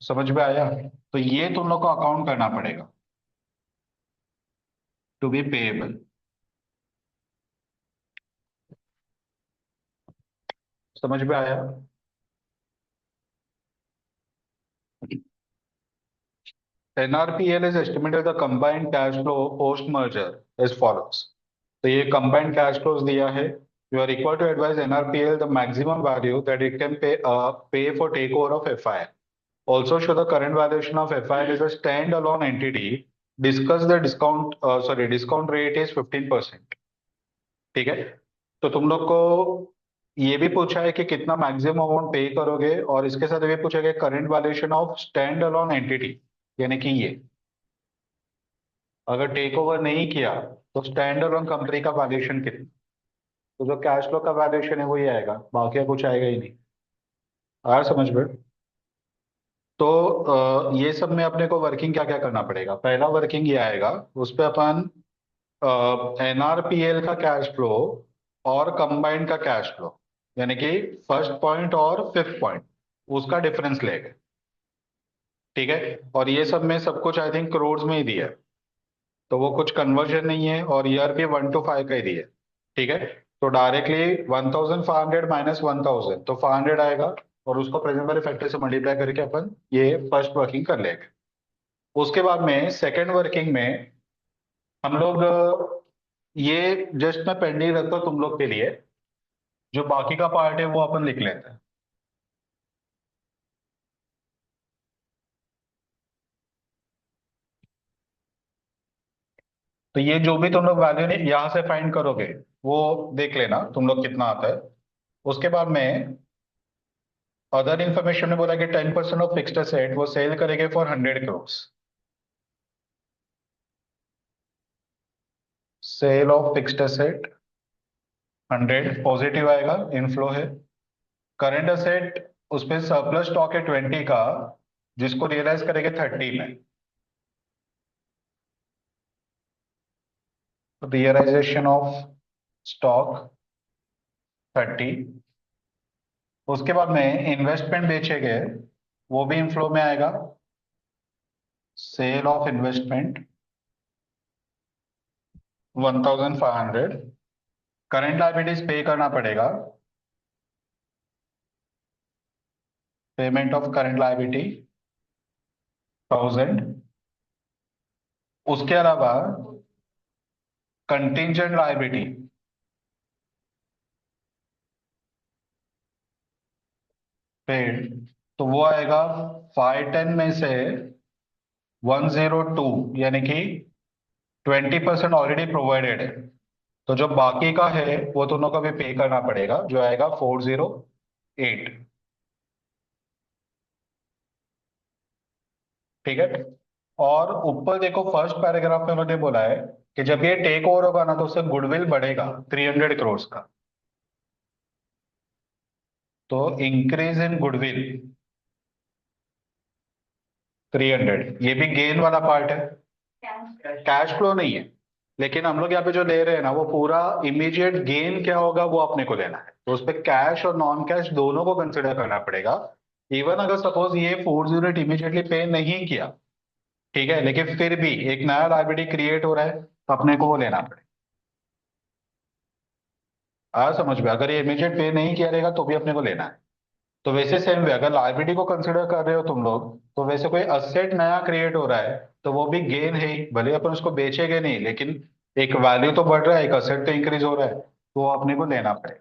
समझ में आया? तो ये तुम लोग को अकाउंट करना पड़ेगा, टू बी पेएबल। समझ में आया? NRPL is estimated the combined cash flow post merger as follows। तो ये combined cash flows दिया है। You are required to advise NRPL the maximum value that it can pay for takeover of FIL। Also show the current valuation of FIL is a standalone entity। Discuss the discount rate is 15%। ठीक है। तो तुम लोग को ये भी पूछा है कि कितना मैक्सिमम अमाउंट पे करोगे, और इसके साथ ये पूछा गया current valuation of stand alone entity, यानी कि ये अगर टेक ओवर नहीं किया तो स्टैंड अलोन कंपनी का वैल्यूएशन कितना। तो जो कैश फ्लो का वैल्यूएशन है वही आएगा, बाकी कुछ आएगा ही नहीं। आया समझ में? तो ये सब में अपने को वर्किंग क्या क्या करना पड़ेगा। पहला वर्किंग ये आएगा, उस पे अपन NRPL का कैश फ्लो और कंबाइंड का कैश फ्लो, यानी कि फर्स्ट पॉइंट और फिफ्थ पॉइंट, उसका डिफरेंस लेंगे। ठीक है। और ये सब में सब कुछ आई थिंक करोड़ में ही दिया है, तो वो कुछ कन्वर्जन नहीं है, और ईयर भी 1 to 5 का ही दिया है। ठीक है। तो डायरेक्टली 1500 माइनस 1000 तो 500 आएगा, और उसको प्रेजेंट वाले फैक्टर से मल्टीप्लाई करके अपन ये फर्स्ट वर्किंग कर लेंगे। उसके बाद में सेकंड वर्किंग में हम लोग ये जस्ट मैं पेंडिंग रखता हूँ तुम लोग के लिए, जो बाकी का पार्ट है वो अपन लिख लेते हैं। तो ये जो भी तुम लोग वैल्यू यहाँ से फाइंड करोगे वो देख लेना तुम लोग कितना आता है। उसके बाद में अदर इंफॉर्मेशन में बोला कि 10% ऑफ फिक्स्ड एसेट वो सेल करेंगे for 100 crore. Sale of fixed asset 100 positive आएगा, इनफ्लो है। करंट एसेट उसमें सरप्लस स्टॉक है 20 का, जिसको रियलाइज करेंगे 30 में। Realisation of stock 30। उसके बाद में इन्वेस्टमेंट बेचे गए, वो भी इनफ्लो में आएगा। Sale of investment 1500। Current liabilities pay करना पड़ेगा, पेमेंट ऑफ करंट लायबिलिटी 1000। उसके अलावा कंटिंजेंट लायबिलिटी पेड, तो वो आएगा 510 में से 102, यानी कि 20% ऑलरेडी प्रोवाइडेड है। तो जो बाकी का है वो दोनों का भी पे करना पड़ेगा, जो आएगा 408। ठीक है। और ऊपर देखो फर्स्ट पैराग्राफ में उन्होंने बोला है कि जब ये टेक ओवर होगा ना तो उससे गुडविल बढ़ेगा 300 करोड़ का। तो इंक्रीज इन गुडविल 300, ये भी गेन वाला पार्ट है, कैश फ्लो नहीं है। लेकिन हम लोग यहाँ पे जो ले रहे हैं ना वो पूरा इमीडिएट गेन क्या होगा वो अपने को लेना है, तो उस पर कैश और नॉन कैश दोनों को कंसिडर करना पड़ेगा। इवन अगर सपोज ये 408 इमीडिएटली पे नहीं किया, ठीक है, लेकिन फिर भी एक नया लायबिलिटी क्रिएट हो रहा है तो अपने को वो लेना पड़ेगा। आ समझ में? अगर ये इमीडिएट पे नहीं किया रहेगा तो भी अपने को लेना है। तो वैसे सेम वे अगर लायबिलिटी को कंसिडर कर रहे हो तुम लोग, तो वैसे कोई असेट नया क्रिएट हो रहा है तो वो भी गेन है ही, भले अपन उसको बेचेंगे नहीं, लेकिन एक वैल्यू तो बढ़ रहा है, एक असेट तो इंक्रीज हो रहा है, तो वो अपने को लेना पड़ेगा।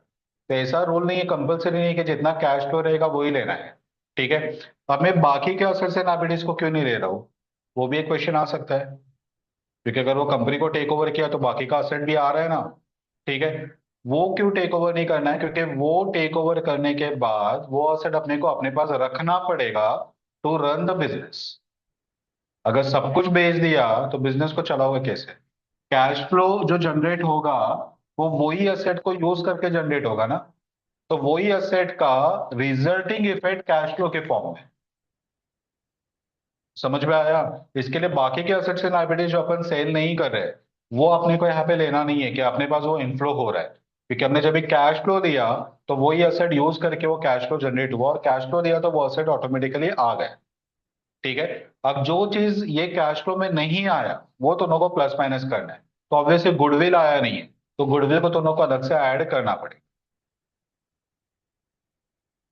तो ऐसा रूल नहीं है, कंपलसरी नहीं है कि जितना कैश फ्लो रहेगा वही लेना है। ठीक है। अब मैं बाकी के असेट्स एंड लायबिलिटीज को क्यों नहीं ले रहा हूँ, वो भी एक क्वेश्चन आ सकता है। क्योंकि अगर वो कंपनी को टेक ओवर किया तो बाकी का असेट भी आ रहा है ना। ठीक है। वो क्यों टेक ओवर नहीं करना है, क्योंकि वो टेक ओवर करने के बाद वो असेट अपने को अपने पास रखना पड़ेगा टू रन द बिजनेस। अगर सब कुछ बेच दिया तो बिजनेस को चलाओगे कैसे? कैश फ्लो जो जनरेट होगा वो वही असेट को यूज करके जनरेट होगा ना। तो वही असेट का रिजल्टिंग इफेक्ट कैश फ्लो के फॉर्म में। समझ में आया? इसके लिए बाकी के असेट्स एंड लायबिलिटीज जो अपन सेल नहीं कर रहे, वो अपने को यहाँ पे लेना नहीं है कि अपने पास वो इनफ्लो हो रहा है। क्योंकि हमने जब भी कैश फ्लो दिया तो वही एसेट यूज करके वो कैश फ्लो जनरेट हुआ, और कैश फ्लो दिया तो वो एसेट ऑटोमेटिकली आ गए। ठीक है। अब जो चीज ये कैश फ्लो में नहीं आया वो दोनों को प्लस माइनस करना है। तो ऑब्वियसली गुडविल आया नहीं है, तो गुडविल को दोनों को अलग से ऐड करना पड़ेगा।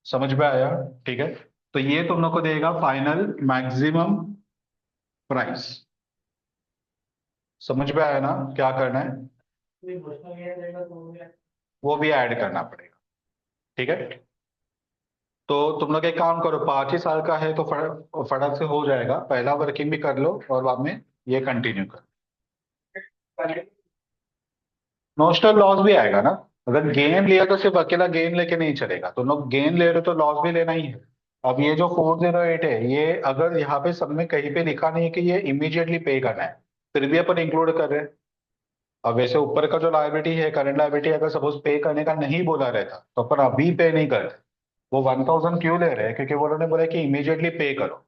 समझ में आया? ठीक है। तो ये तुम लोग को देगा फाइनल मैक्सिमम प्राइस। समझ में आया ना क्या करना है? वो भी ऐड करना पड़ेगा। ठीक है। तो तुम लोग एक काम करो, 5 ही साल का है तो फटाक से हो जाएगा, पहला वर्किंग भी कर लो और बाद में ये कंटिन्यू कर। नोशनल लॉस भी आएगा ना। अगर गेन लिया तो सिर्फ अकेला गेन लेके नहीं चलेगा, तुम लोग गेन ले रहे हो तो लॉस भी लेना ही है। अब ये जो 408 है, ये अगर यहाँ पे सब में कहीं पे लिखा नहीं है कि ये इमीडिएटली पे करना है, फिर भी अपन इंक्लूड कर रहे हैं। अब वैसे ऊपर का जो लायबिलिटी है, करंट लायबिलिटी, अगर सपोज पे करने का नहीं बोला रहता तो अपन अभी पे नहीं करते। वो 1000 क्यों ले रहे हैं? क्योंकि वो उन्होंने बोला कि इमीडिएटली पे करो।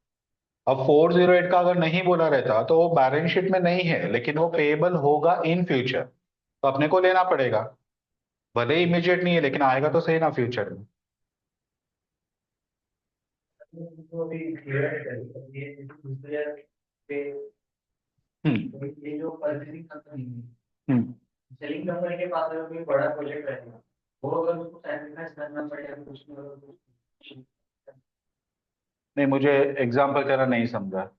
अब 408 का अगर नहीं बोला रहता तो वो बैलेंस शीट में नहीं है, लेकिन वो पेएबल होगा इन फ्यूचर, तो अपने को लेना पड़ेगा। भले ही इमीडिएट नहीं है लेकिन आएगा तो सही ना फ्यूचर में। हम्म। हम्म। नहीं, मुझे एग्जाम्पल तेरा नहीं समझा।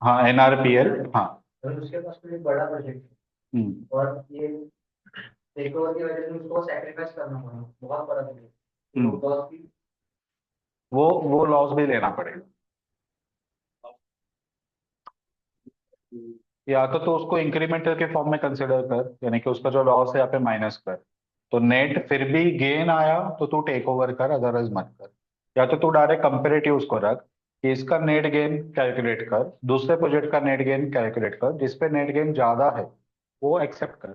हाँ, एनआरपीएल। हाँ। हम्म। हम्म। वो लॉस भी लेना पड़ेगा। या तो उसको इंक्रीमेंटल के फॉर्म में कंसिडर कर, यानी कि उसका जो लॉस है यहाँ पे माइनस कर। तो नेट फिर भी गेन आया तो तू टेक ओवर कर, अदरवाइज मत कर। या तो तू डायरेक्ट कंपेरेटिव उसको रख कि इसका नेट गेन कैलकुलेट कर, दूसरे प्रोजेक्ट का नेट गेन कैलकुलेट कर, जिसपे नेट गेन ज्यादा है वो एक्सेप्ट कर।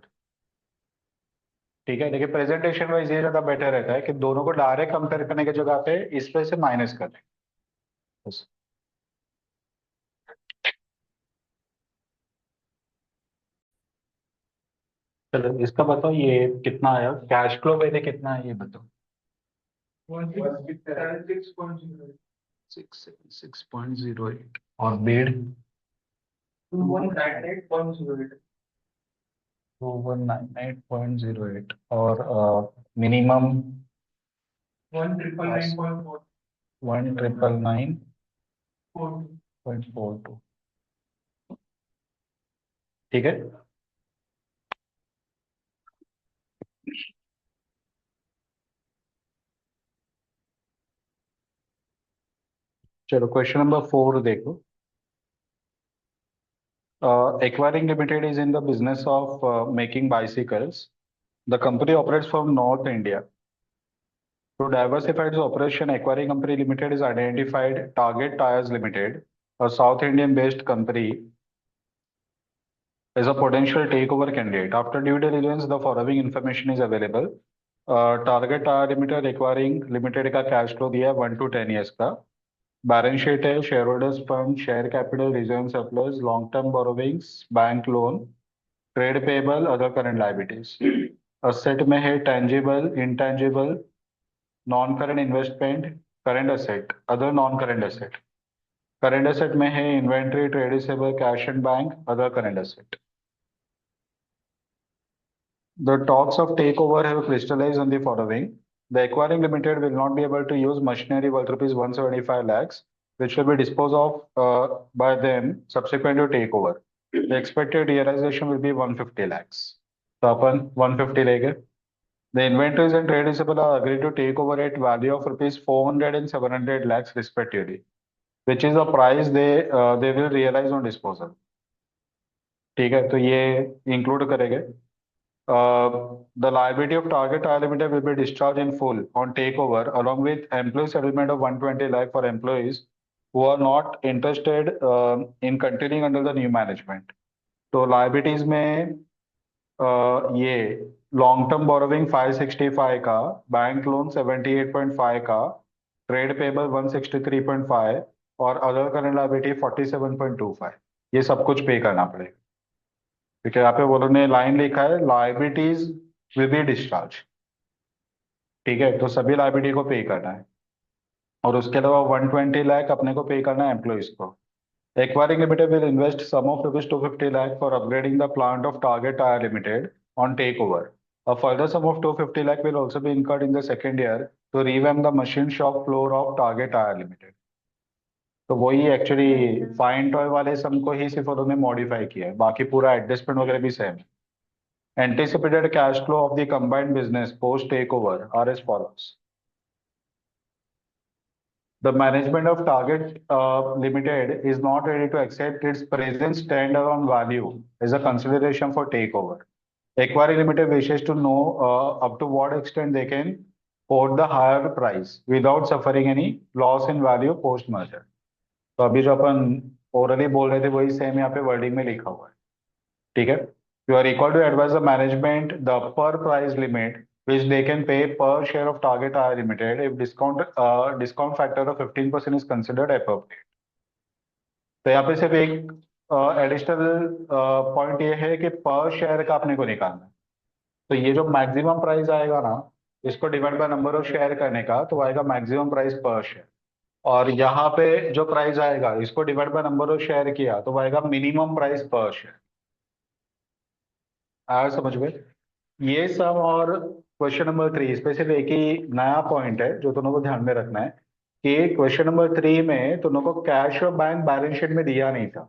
ठीक है, लेकिन प्रेजेंटेशन वाइज ये ज्यादा बेटर रहता है कि दोनों को डायरेक्ट कंपेयर करने की जगह पे इस पे से माइनस कर लें बस। चलो इसका बताओ, ये कितना आया कैश फ्लो पहले, कितना है ये बताओ। 676.08 और बेड 2198.08 और मिनिमम 1999.42। ठीक है। चलो क्वेश्चन नंबर 4 देखो। Acquiring Limited is in the business of making bicycles. The company operates from North India. To diversify its operation, Acquiring Company Limited is identified Target Tires Limited, a South Indian-based company, as a potential takeover candidate. After due diligence, the following information is available. Target Tire Limited Acquiring Limited का कैश फ्लो दिया है 1 to 10 years का। बैलेंस शीट है, share holders fund, share capital, reserve surplus, long term borrowings, bank loan, trade payable, other current liabilities. Asset में है tangible, intangible, non current investment, current asset, other non current asset. Current asset में है inventory, trade receivable, cash and bank, other current asset. The talks of takeover have crystallized on the following. The acquiring limited will not be able to use machinery worth rupees 175 lakhs, which will be disposed of by them subsequent to takeover. The expected realization will be 150 lakhs. तो अपन 150 लेंगे। The inventories and trade receivable are agreed to take over at value of rupees 400 and 700 lakhs respectively, which is the price they will realize on disposal. ठीक है, तो ये इंक्लूड करेंगे। The liability of Target Tire Limited will be discharged in full on takeover, along with employee settlement of 120 lakh for employees who are not interested in continuing under the new management. तो liabilities में ये लॉन्ग टर्म बोरोविंग 565 का, बैंक लोन 78.5 का, ट्रेड पेबल 163.5 और अदर करंट लायबिलिटी 47.25, ये सब कुछ पे करना पड़ेगा। ठीक है, यहाँ पे वो लोग ने लाइन लिखा है लाइबिलिटीज विल बी डिस्चार्ज। ठीक है, तो सभी लाइबिलिटी को पे करना है, और उसके अलावा 120 लाख अपने को पे करना है एम्प्लॉइज को। Acquiring Limited will invest sum of rupees 250 lakh for upgrading the plant of Target Tyre Limited on take over. A further sum of 250 lakh will also be incurred in the second year to revamp the machine shop floor of Target Tire Limited. तो वही एक्चुअली फाइन टॉय वाले सम को ही सिर्फ उन्होंने मॉडिफाई किया है, बाकी पूरा एडजस्टमेंट वगैरह भी सेम है। Anticipated cash flow of the combined business post takeover are as follows. The management of Target Limited is not ready to accept its present standalone value as a consideration for takeover. Acquiring Limited wishes to know up to what extent they can quote the higher price without suffering any loss in value post merger. तो अभी जो अपन ओरली बोल रहे थे वही सेम यहाँ पे वर्डिंग में लिखा हुआ है। ठीक है, you are equal to advise the management the per price limit which they can pay per share of Target Tire Limited if discount factor of 15% is considered appropriate. तो यहाँ पे सिर्फ एक एडिशनल पॉइंट ये है कि पर शेयर का अपने को निकालना है। तो ये जो मैक्सिमम प्राइस आएगा ना, इसको divide by number of share करने का, तो आएगा मैक्सिमम प्राइस पर शेयर। और यहाँ पे जो प्राइस आएगा इसको divide by number of share किया तो आएगा मिनिमम प्राइस पर शेयर। आया समझ में? ये सब और क्वेश्चन नंबर 3, इसमें सिर्फ एक ही नया पॉइंट है जो दोनों को ध्यान में रखना है कि क्वेश्चन नंबर 3 में दोनों को कैश और बैंक बैलेंस शीट में दिया नहीं था।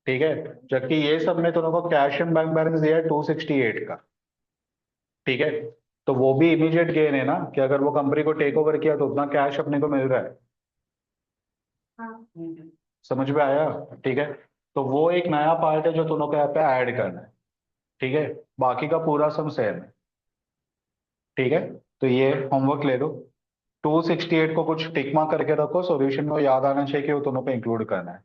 ठीक है, जबकि ये सब में दोनों को कैश एंड बैंक बैलेंस दिया है 268 का। ठीक है, तो वो भी इमीडिएट गेन है ना कि अगर वो कंपनी को टेक ओवर किया तो उतना कैश अपने को मिल रहा है। समझ में आया? ठीक है, तो वो एक नया पार्ट है जो दोनों को यहाँ पे ऐड करना है। ठीक है, बाकी का पूरा सम सेम है। ठीक है, तो ये होमवर्क ले लो। 268 को कुछ टिक मार्क करके रखो, सॉल्यूशन में याद आना चाहिए कि वो दोनों पे इंक्लूड करना है।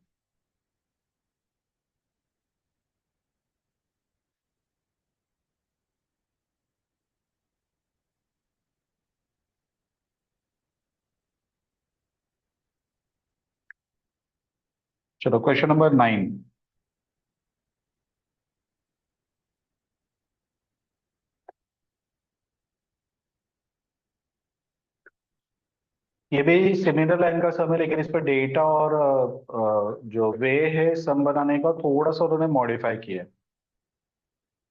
चलो क्वेश्चन नंबर 9। ये भी सिमिलर लाइन का सम है, लेकिन इस पर डेटा और जो वे है सम बनाने का थोड़ा सा उन्होंने मॉडिफाई किया है।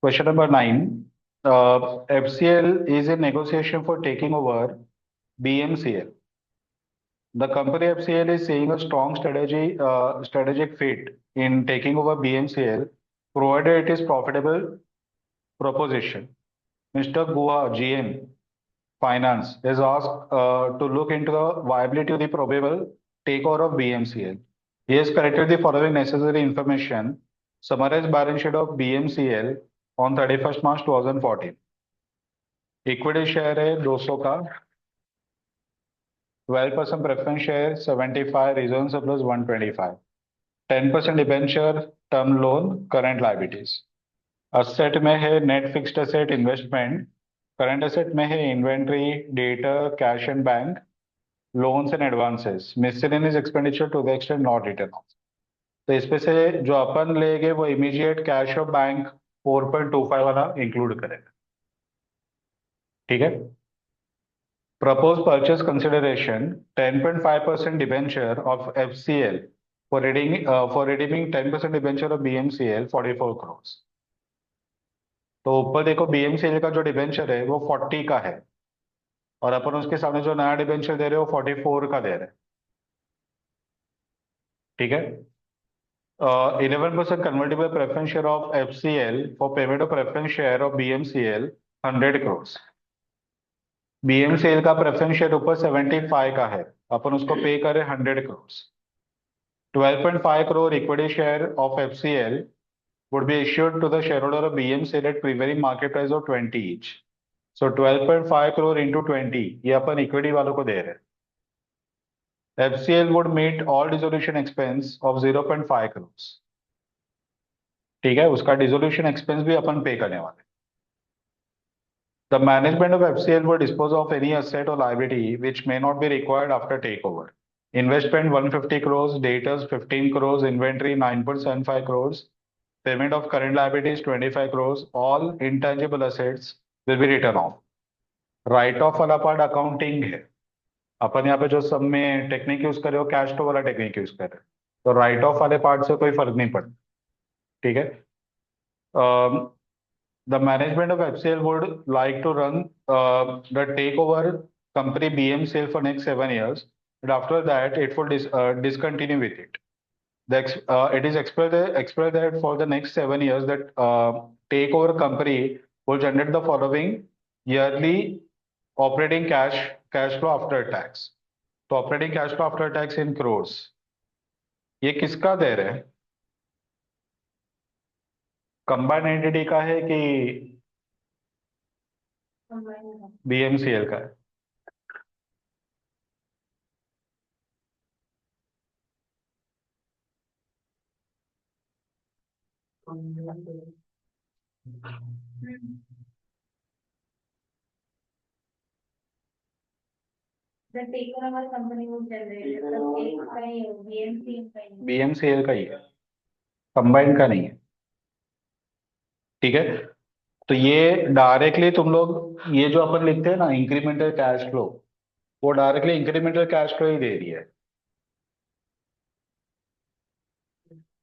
Question number 9, FCL is in negotiation for taking over BMCL. The company FCL is seeing a strong strategic fit in taking over BMCL, provided it is profitable proposition. Mr. Guha, GM Finance, is asked to look into the viability of the probable takeover of BMCL. He has collected the following necessary information. Summarized balance sheet of BMCL on 31st March 2014. Equity share है 200 का, 12% preference share 75, reserve surplus 125, 10% debenture, term loan, current liabilities. Asset में है net fixed asset investment, current asset में है inventory, debtor, cash and bank, loans and advances, miscellaneous expenditure to the extent not written off. तो इसमें से जो अपन लेंगे वो इमीडिएट कैश और बैंक 4.25 वाला इंक्लूड करेगा। ठीक है, proposed purchase consideration 10.5% debenture of FCL for redeeming 10% debenture of BMCL 44 crores। तो ऊपर देखो BMCL का जो डिबेंचर है वो 40 का है, और अपन उसके सामने जो नया डिबेंचर दे रहे हो 44 का दे रहे हैं। ठीक है, 11% convertible preference share of FCL for payment of preference share of BMCL 100 crores। BMCL का प्रेफरेंस शेयर ऊपर 75 का है, अपन उसको पे करें 100 crores। 12.5 crore equity share of FCL would be issued to the shareholder of BMCL at prevailing market price of 20 each. So 12.5 crore into 20 ये अपन इक्विटी वालों को दे रहे हैं। FCL would meet all dissolution expense of 0.5 crores। ठीक है, उसका डिसोल्यूशन एक्सपेंस भी अपन पे करने वाले। The management of FCL will dispose of any asset or liability which may not be required after takeover. Investment 150 crores, debtors 15 crores, inventory 9.75 crores, payment of current liabilities 25 crores, all intangible assets will be written off. Right of वाला पार्ट अकाउंटिंग है। अपन यहाँ पे जो सब में टेक्निक यूज कर रहे हो कैश फ्लो वाला टेक्निक यूज कर रहे हो, तो राइट ऑफ वाले पार्ट से कोई फर्क नहीं पड़ता। ठीक है। The management of FCL would like to run the take over company BMCL for next 7 years, but after that it will discontinue with it. It is expected that for the next 7 years that takeover company will generate the following yearly operating cash flow after tax. तो operating cash flow after tax in crores, ये किसका दे रहे हैं? कंबाइंड एंटिटी का है कि बीएमसीएल का है? बीएमसीएल का ही है, कंबाइंड का नहीं है। ठीक है। तो ये डायरेक्टली तुम लोग ये जो अपन लिखते हैं ना इंक्रीमेंटल कैश फ्लो, वो डायरेक्टली इंक्रीमेंटल कैश फ्लो ही दे रही है।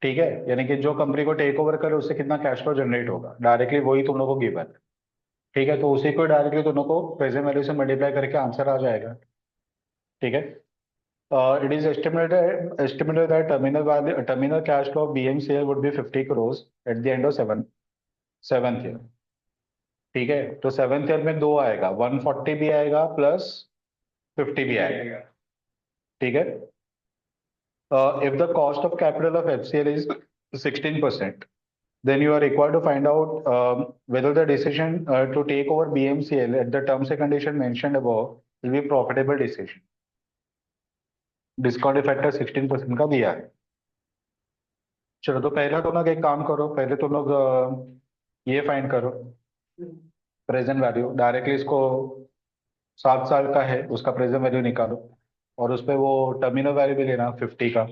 ठीक है, यानी कि जो कंपनी को टेक ओवर करे उससे कितना कैश फ्लो जनरेट होगा डायरेक्टली वही तुम लोग को गिवन है। ठीक है, तो उसी को डायरेक्टली तुम लोग को प्रेजेंट वैल्यू से मल्टीप्लाई करके आंसर आ जाएगा। ठीक है। It is estimated that terminal cash flow of BMCL would be 50 crores at the end of seventh year. ठीक है, तो सेवेंथ ईयर में दो आएगा, 140 भी आएगा प्लस 50 भी आएगा। ठीक है। If the cost of capital of FCL is 16%, then you are required to find out whether the decision to take over BMCL at the terms and condition mentioned above will be profitable decision. Discount factor 16% का दिया है। चलो, तो पहला तुम लोग एक काम करो, पहले तुम लोग ये फाइंड करो प्रेजेंट वैल्यू, डायरेक्टली इसको 7 साल का है उसका प्रेजेंट वैल्यू निकालो, और उस पे वो टर्मिनल वैल्यू भी लेना 50 का।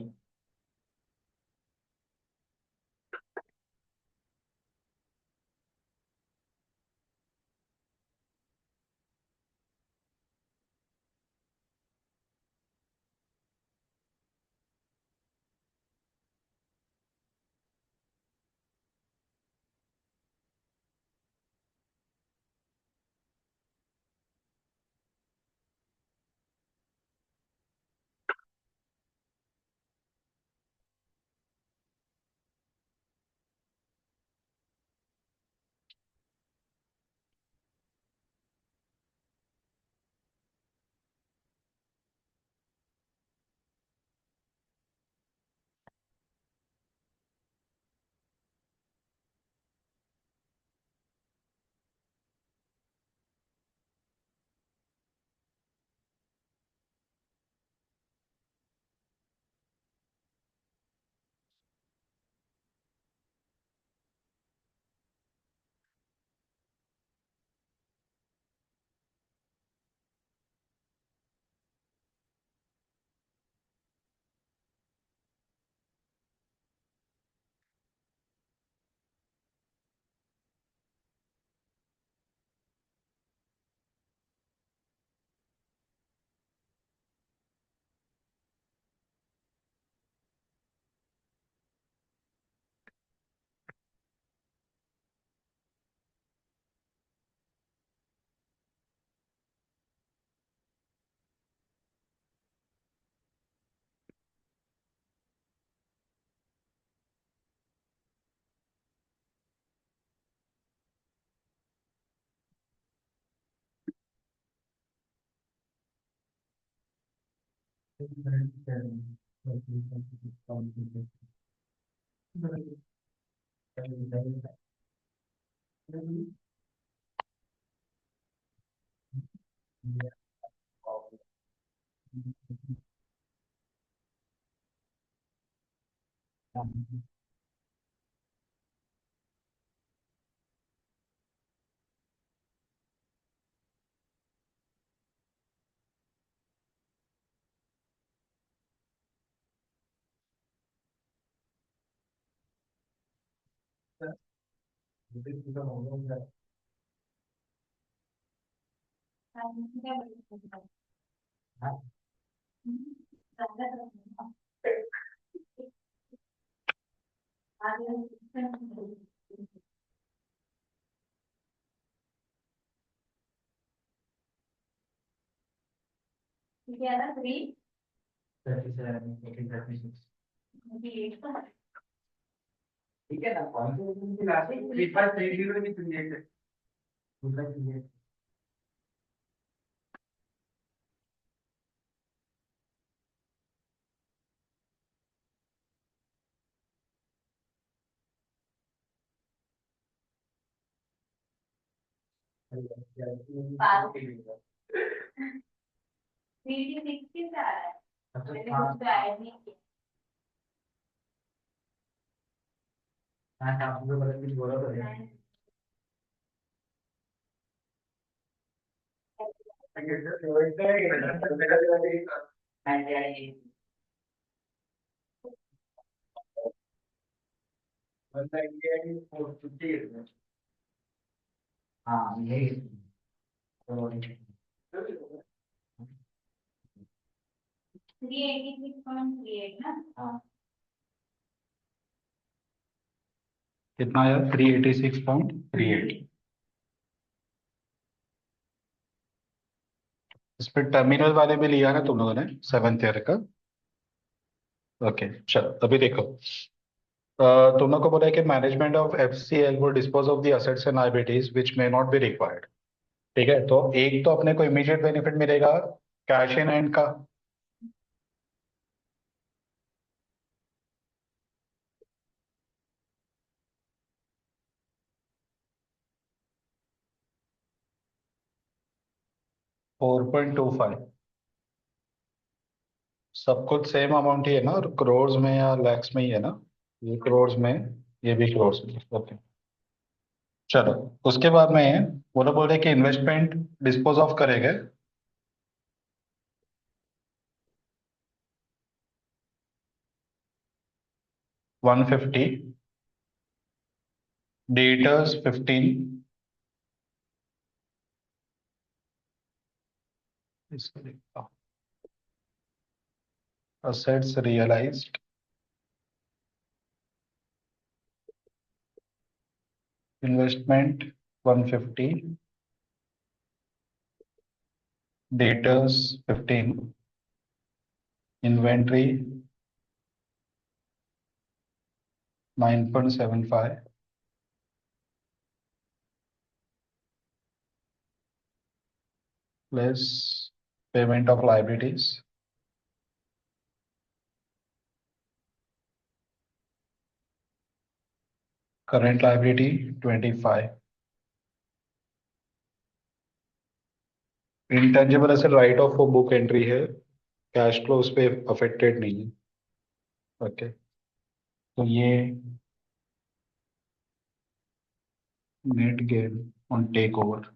कितना आया? 386.38। इस पे टर्मिनल वाले में लिया ना तुम लोगों ने 7th ईयर का? ओके चलो अभी देखो। तुम लोग को बोला है कि management of FCL will dispose of the assets and liabilities which may not be required। ठीक है, तो एक तो अपने को इमीडिएट बेनिफिट मिलेगा कैश इन हैंड का। $4.25। सब कुछ सेम अमाउंट ही है ना, और करोड़ में या लैक्स में ही है ना? ये करोड़ में, ये भी करोड़ में। ओके चलो। उसके बाद में वो लोग बोल रहे कि इन्वेस्टमेंट डिस्पोज ऑफ करेंगे 150, debtors 15, assets realised investment 150, debtors 15, inventory 9.75, plus payment of liabilities current liability 25, intangible asset write off वो बुक एंट्री है, कैश फ्लो उस पे अफेक्टेड नहीं है। ओके तो ये net gain on take over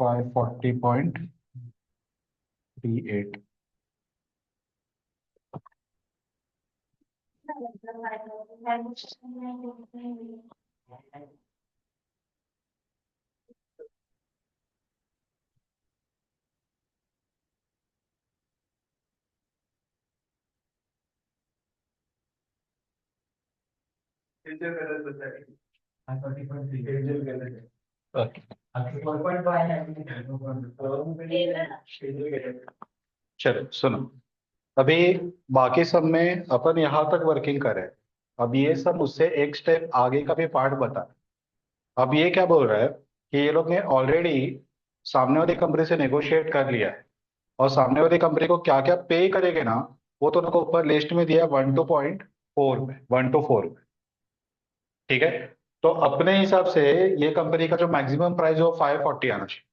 540.38। Okay चलो सुनो। अभी बाकी सब में अपन यहाँ तक वर्किंग करें। अब ये सब उससे एक स्टेप आगे का भी पार्ट बता। अब ये क्या बोल रहा है कि ये लोग ने ऑलरेडी सामने वाली कंपनी से नेगोशिएट कर लिया है, और सामने वाली कंपनी को क्या क्या पे करेंगे ना, वो तो उनको ऊपर लिस्ट में दिया 1 to 4 में, 1 to 4 में। ठीक है, तो अपने हिसाब से ये कंपनी का जो मैक्सिमम प्राइस है वो 540 आना चाहिए।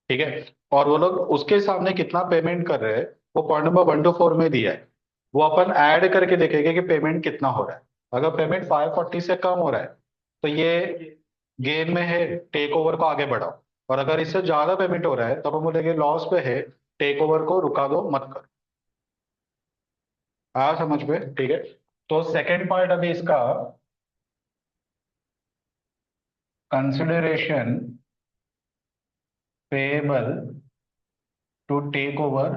ठीक है, और वो लोग उसके सामने कितना पेमेंट कर रहे हैं वो पॉइंट नंबर 1 to 4 में दिया है। वो अपन ऐड करके देखेंगे कि पेमेंट कितना हो रहा है। अगर पेमेंट 540 से कम हो रहा है तो ये गेन में है, टेक ओवर को आगे बढ़ाओ। और अगर इससे ज्यादा पेमेंट हो रहा है तब हम बोलेंगे लॉस पे है, टेक ओवर को रुका दो, मत करो। 540 से कम हो रहा है तो अपन बोलेंगे गेन में है, टेक ओवर को आगे बढ़ाओ। और अगर इससे ज्यादा पेमेंट हो रहा है तब हम बोलेंगे लॉस पे है, टेक ओवर को रुका दो, मत करो। 540 से ज्यादा पेमेंट हो रहा है तो अपन बोलेंगे गेन में है, टेक ओवर को रुका दो, मत करो। आया समझ में? ठीक है। तो सेकंड पॉइंट अभी इसका, consideration payable to take over,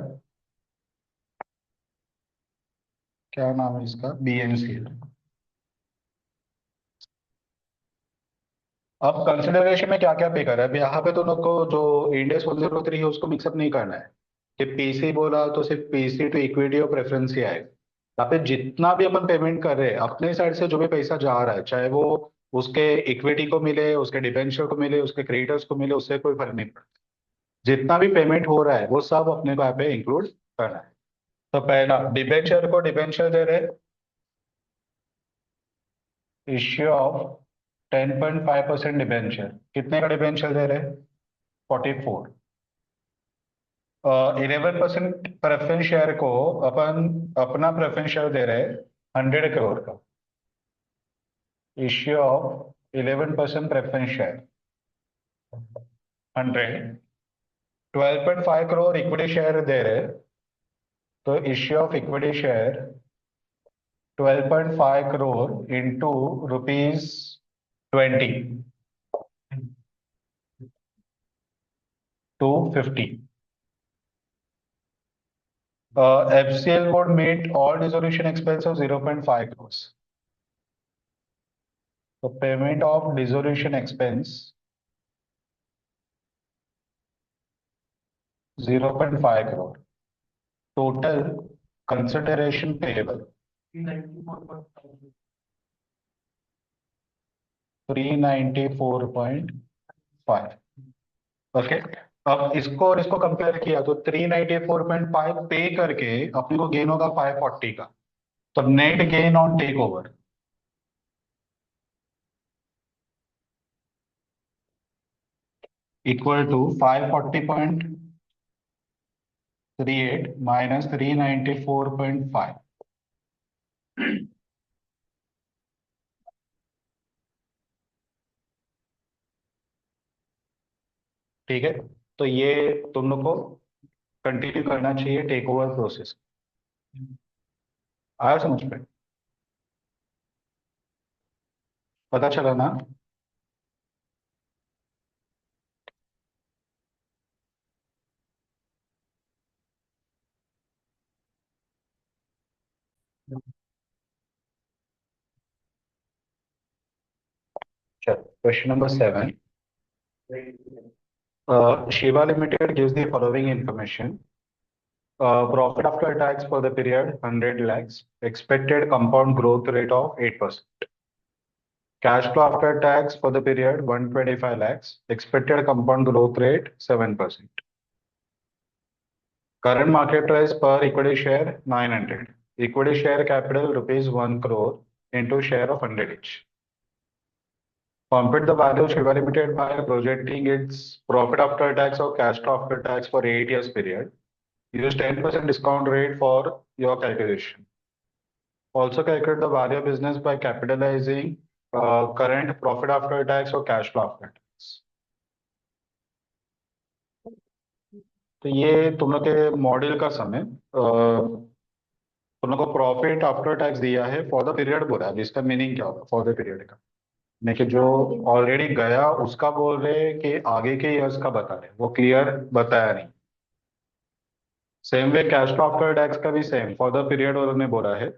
क्या नाम है इसका, बीएनसीएल। अब कंसिडरेशन में क्या क्या पे कर रहा है, अभी यहाँ पे तो लोग को जो इंड एस 103 है उसको मिक्सअप नहीं करना है कि पीसी बोला तो सिर्फ पीसी टू इक्विटी और प्रेफरेंस ही आएगा। यहाँ पे जितना भी अपन पेमेंट कर रहे हैं अपने साइड से, जो भी पैसा जा रहा है, चाहे वो उसके इक्विटी को मिले, उसके डिबेंचर को मिले, उसके क्रेडिटर्स को मिले, उससे कोई फर्क नहीं पड़ता। जितना भी पेमेंट हो रहा है वो सब अपने को यहाँ पे इंक्लूड करना है। तो पहला, डिबेंचर को डिबेंचर दे रहे, इश्यू ऑफ 10.5% डिबेंचर। कितने का डिबेंचर दे रहे? 44। 11% प्रेफरेंस शेयर को अपन अपना प्रेफरेंस शेयर दे रहे 100 करोड़ का। Issue of 11% preference share 100। 12.5 crore equity share दे रहे, तो issue of equity share 12.5 crore into rupees 20 to 50। FCL would meet all dissolution expense of 0.5 crores. So payment of dissolution expense 0.5 crore. Total consideration payable 394.5। Okay. अब इसको और इसको कंपेयर किया तो 394.5 पे करके अपने को गेन होगा 540 का। तो net gain on take over equal to 540.38 minus 394.5। ठीक है। तो ये तुम लोग को कंटिन्यू करना चाहिए टेक ओवर प्रोसेस। आया समझ में? पता चला ना? चलो, question number 7। Shiva Limited gives the following information. Profit after tax for the period 100 lakhs, expected compound growth rate of 8%. Cash flow after tax for the period 125 lakhs, expected compound growth rate 7%. Current market price per equity share 900. Equity share capital rupees 1 crore into share of 100 each. Compute the value of Shiva Limited by projecting its profit after tax or cash flow after tax for 8 years period. Use 10% discount rate for your calculation. Also calculate the value of business by capitalizing current profit after tax or cash flow after tax. तो ये तुम लोग के मॉडल का समय, तुम लोग को प्रॉफिट आफ्टर टैक्स दिया है फॉर द पीरियड बोला है। इसका मीनिंग क्या होगा फॉर द पीरियड का? देखिए, जो ऑलरेडी गया उसका बोल रहे कि आगे के ईयर्स का बता रहे, वो क्लियर बताया नहीं। Same way cash flow after tax का भी सेम फॉर द पीरियड उन्होंने बोला है।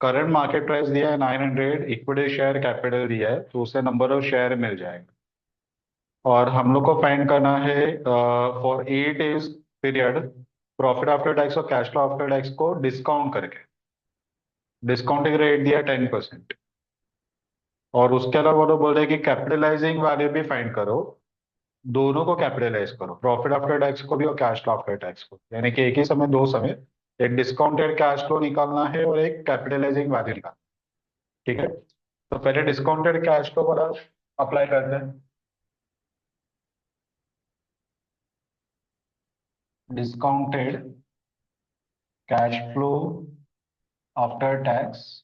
करंट मार्केट प्राइस दिया है 900, इक्विटी शेयर कैपिटल दिया है, तो उसे नंबर ऑफ शेयर मिल जाएगा। और हम लोग को फाइंड करना है for 8 is period profit after tax और कैश फ्लो आफ्टर टैक्स को डिस्काउंट करके। डिस्काउंटिंग रेट दिया 10%। और उसके अलावा वो लोग बोल रहे हैं कि कैपिटलाइजिंग वैल्यू भी फाइंड करो। दोनों को कैपिटलाइज करो, प्रॉफिट आफ्टर टैक्स को भी और कैश फ्लो आफ्टर टैक्स को, यानी कि एक ही समय दो समय, एक डिस्काउंटेड कैश फ्लो निकालना है और एक कैपिटलाइजिंग वैल्यू निकालना। ठीक है। तो पहले डिस्काउंटेड कैश फ्लो वाला अप्लाई करते हैं। Discounted cash flow after tax,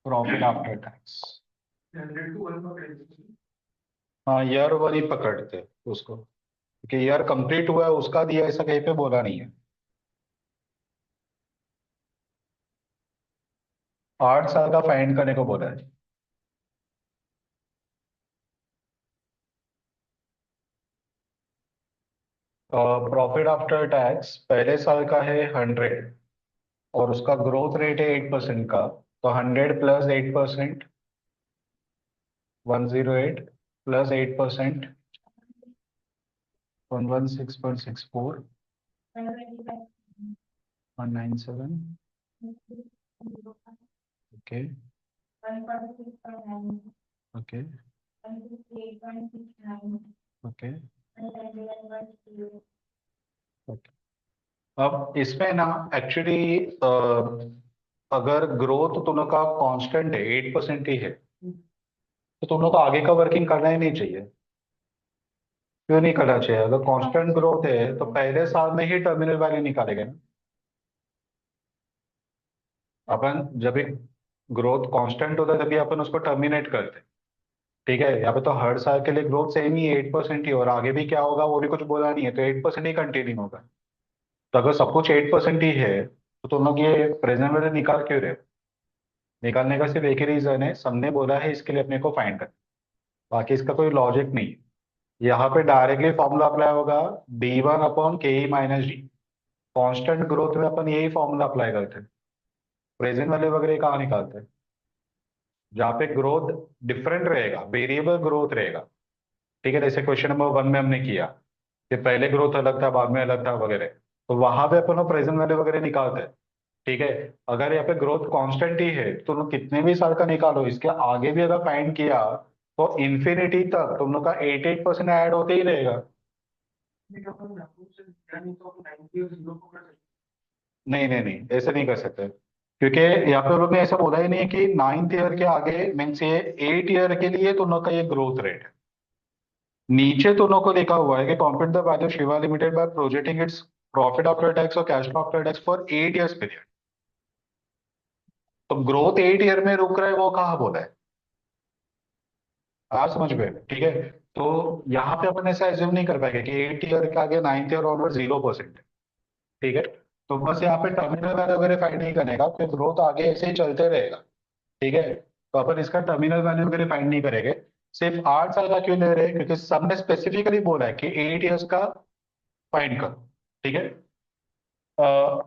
profit after tax. हाँ, ईयर वन ही पकड़ते हैं उसको, क्योंकि ईयर कंप्लीट हुआ है उसका दिया, ऐसा कहीं पे बोला नहीं है। 8 साल का फाइंड करने को बोला है। प्रॉफिट आफ्टर टैक्स पहले साल का है 100 और उसका ग्रोथ रेट है 8% का। तो 100 + 8%, 108 +8%, 116.64, 197। ओके। ओके। ओके। ओके। अब इसमें ना एक्चुअली अगर ग्रोथ दोनों का कांस्टेंट है, 8% ही है, तो तुम लोग को आगे का वर्किंग करना ही नहीं चाहिए। क्यों नहीं करना चाहिए? अगर कांस्टेंट ग्रोथ है तो पहले साल में ही टर्मिनल वैल्यू निकालेंगे ना अपन। जब भी ग्रोथ कांस्टेंट होता है तभी अपन उसको टर्मिनेट करते हैं। ठीक है, यहाँ पे तो हर साल के लिए ग्रोथ सेम ही 8% ही, और आगे भी क्या होगा वो भी कुछ बोला नहीं है, तो 8% ही कंटिन्यू होगा। तो अगर सब कुछ 8% ही है तो तुम लोग ये प्रेजेंट वैल्यू निकाल क्यों रहे हो? निकालने का सिर्फ एक ही रीजन है, सबने बोला है इसके लिए अपने को फाइंड करना। बाकी इसका कोई लॉजिक नहीं है। यहाँ पे डायरेक्टली फॉर्मूला अप्लाई होगा, D1/KE - D। कांस्टेंट ग्रोथ में अपन यही फॉर्मूला अप्लाई करते हैं। प्रेजेंट वैल्यू वगैरह कहाँ निकालते हैं? जहाँ पे ग्रोथ डिफरेंट रहेगा, वेरिएबल ग्रोथ रहेगा। ठीक है, जैसे क्वेश्चन नंबर 1 में हमने किया कि पहले ग्रोथ अलग था बाद में अलग था वगैरह, तो वहां पे अपन प्रेजेंट वैल्यू वगैरह निकालते हैं। ठीक है। अगर यहाँ पे ग्रोथ कांस्टेंट ही है तो तुम लोग कितने भी साल का निकालो, इसके आगे भी अगर फाइंड किया तो इन्फिनिटी तक तुम लोग का 88% ऐड होते ही रहेगा। नहीं नहीं नहीं, ऐसे नहीं कर सकते, क्योंकि यहाँ पे उन्होंने ऐसा बोला ही नहीं है कि 9th ईयर के आगे मीन्स ये 8 ईयर के लिए तुम लोग का ये ग्रोथ रेट है। नीचे दोनों को लिखा हुआ है कि compute the value Shiva limited by projecting its profit after tax और cash flow after tax for 8 years period. तो ग्रोथ 8 ईयर में रुक रहा है वो कहाँ बोला है? आप समझ गए? ठीक है। तो यहाँ पे अपन ऐसा एज्यूम नहीं कर पाएंगे कि 8 ईयर के आगे 9th ईयर ऑनवर्ड 0%। ठीक है। तो बस यहाँ पे टर्मिनल वैल्यू वगैरह फाइंड नहीं करने का, फिर ग्रोथ आगे ऐसे ही चलते रहेगा। ठीक है। तो अपन इसका टर्मिनल वैल्यू वगैरह फाइंड नहीं करेंगे। सिर्फ 8 साल का क्यों ले रहे हैं? क्योंकि सबने स्पेसिफिकली बोला है कि 8 ईयर्स का फाइंड करो। ठीक है। अ,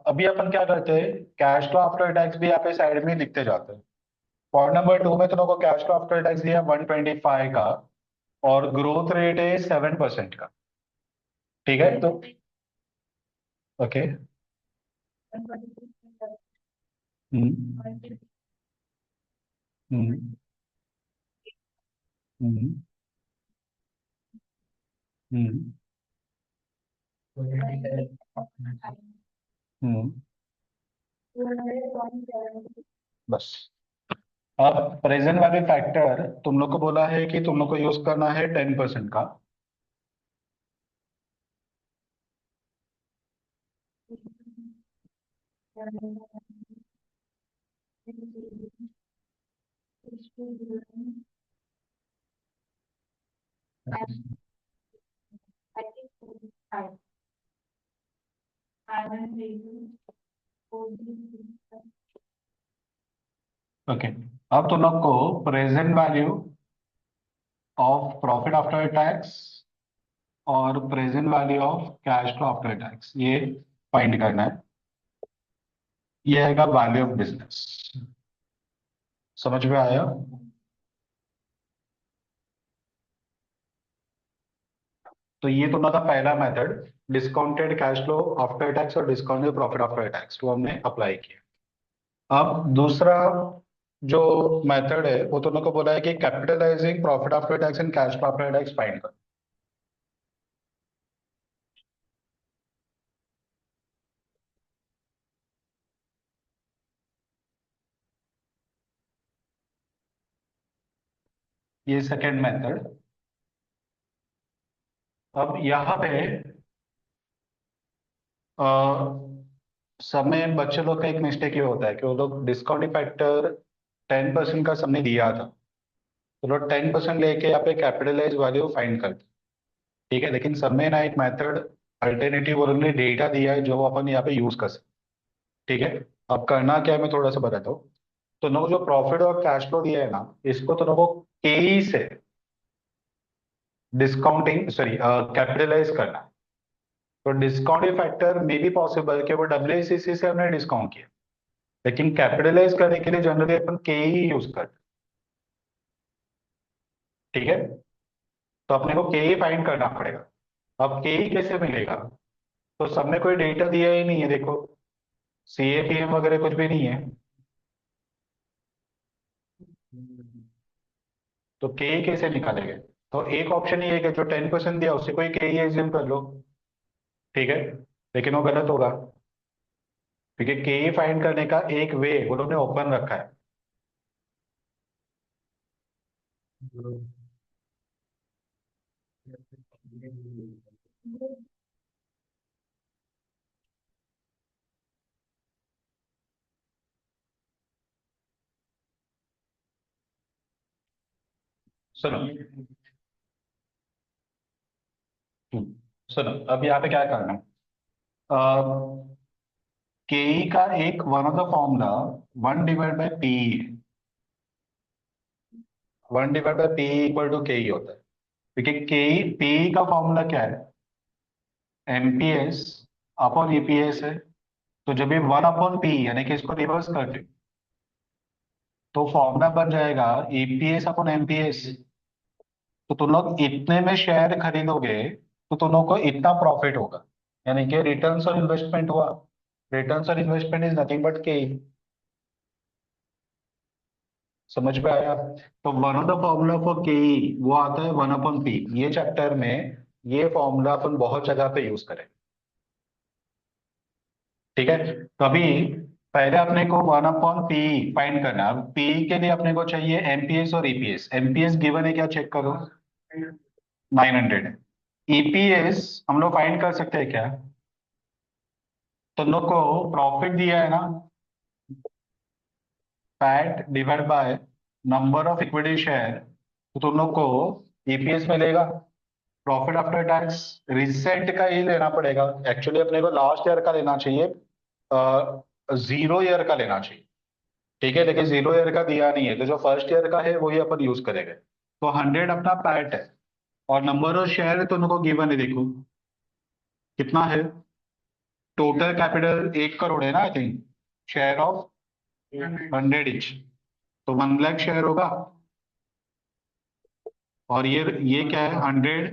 अभी अपन क्या करते हैं, कैश फ्लो आफ्टर टैक्स भी यहाँ पे साइड में लिखते जाते हैं। पॉइंट नंबर 2 में तुम लोग को कैश फ्लो आफ्टर टैक्स दिया 125 का, और ग्रोथ रेट है 7% का। ठीक है। तो ओके। हम्म। हम्म। हम्म। हम्म। हम्म। बस। अब प्रेजेंट वैल्यू फैक्टर तुम लोग को बोला है कि तुम लोग को यूज करना है 10% का। ओके। अब तुम लोग को present value of profit after tax और present value of cash flow after tax ये फाइंड करना है। ये आएगा वैल्यू ऑफ बिजनेस। समझ में आया? तो ये तो मतलब पहला method, discounted cash flow after tax और डिस्काउंटेड प्रॉफिट आफ्टर टैक्स वो हमने अप्लाई किया। अब दूसरा जो मेथड है वो दोनों को बोला है कि capitalising profit after tax and cash flow after tax find कर। ये सेकेंड मेथड। अब यहाँ पे अ, सब में बच्चे लोग का एक मिस्टेक ये होता है कि वो लोग डिस्काउंटिंग फैक्टर 10% का सबने दिया था, तो लोग 10% लेके यहाँ पे कैपिटलाइज वैल्यू फाइंड करते। ठीक है, लेकिन सब में ना एक मेथड अल्टरनेटिव उन्होंने डेटा दिया है जो अपन यहाँ पे यूज कर सकते। ठीक है। अब करना क्या है मैं थोड़ा सा बताता हूँ। तो तुम लोग जो प्रॉफिट और कैश फ्लो दिया है ना, इसको तुम लोग को केई से डिस्काउंटिंग सॉरी कैपिटलाइज करना है। तो discounting factor may be possible कि वो डब्ल्यूसीसी से हमने डिस्काउंट किया, लेकिन कैपिटलाइज करने के लिए जनरली अपन के ही यूज करते हैं। ठीक है, तो अपने को के ही फाइंड करना पड़ेगा। अब के ही कैसे मिलेगा? तो सब में कोई डेटा दिया ही नहीं है, देखो सीएपीएम वगैरह कुछ भी नहीं है। तो के ही कैसे निकालेंगे? तो एक ऑप्शन ये है कि जो 10% दिया उसे कोई के ही एज्यूम कर लो। ठीक है, लेकिन वो गलत होगा, क्योंकि के ही फाइंड करने का एक वे उन्होंने ओपन रखा है। सुनो, सुनो, अब यहाँ पे क्या करना है? के का एक वन ऑफ द फॉर्मूला 1/पी, 1/पी इक्वल टू के होता है। क्योंकि के पी का फॉर्मूला क्या है? एमपीएस अपॉन ईपीएस है। तो जब ये 1/पी यानी कि इसको रिवर्स कर दे, तो फॉर्मूला बन जाएगा ईपीएस अपॉन एमपीएस। तो तुम लोग इतने में शेयर खरीदोगे तो तुम लोग को इतना प्रॉफिट होगा, यानी कि रिटर्न्स ऑन इन्वेस्टमेंट हुआ। Returns on investment is nothing but के। समझ में आया? तो one of the formula for के वो आता है 1/पी। ये चैप्टर में ये फॉर्मूला अपन बहुत जगह पे यूज करें। ठीक है, कभी पहले अपने को 1/पी फाइंड करना है। पी के लिए अपने को चाहिए एमपीएस और ईपीएस। एमपीएस गिवन है क्या, चेक करो। 900। ईपीएस हम लोग फाइंड कर सकते हैं क्या? तुम लोग को प्रॉफिट दिया है ना, PAT divide by number of equity share, तो तुम लोग को ईपीएस मिलेगा। प्रॉफिट आफ्टर टैक्स रिसेंट का ही लेना पड़ेगा, एक्चुअली अपने को लास्ट ईयर का लेना चाहिए, 0 ईयर का लेना चाहिए। ठीक है, लेकिन 0 ईयर का दिया नहीं है, तो जो फर्स्ट ईयर का है वही अपन यूज करेंगे। तो 100 अपना पैट है, और नंबर ऑफ शेयर तो उनको गिवन है, देखो कितना है। टोटल कैपिटल 1 करोड़ है ना, I think. Share of 100 inch, तो 1 लाख शेयर होगा। और ये क्या है, 100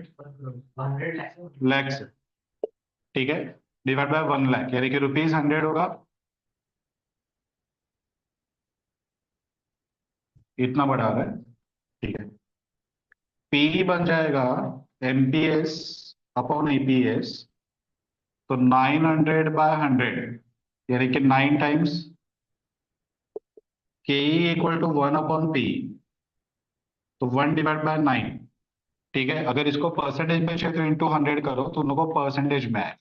लैक्स। ठीक है, डिवाइड बाय 1 लाख यानी कि ₹100 होगा। इतना बढ़ा है। ठीक है, पी बन जाएगा एमपीएस अपॉन ईपीएस। तो 900/100 यानी कि 9 टाइम्स के इक्वल टू 1/पी, तो 1/9। ठीक है, अगर इसको परसेंटेज में चाहिए तो इंटू 100 करो तो उनको परसेंटेज में है।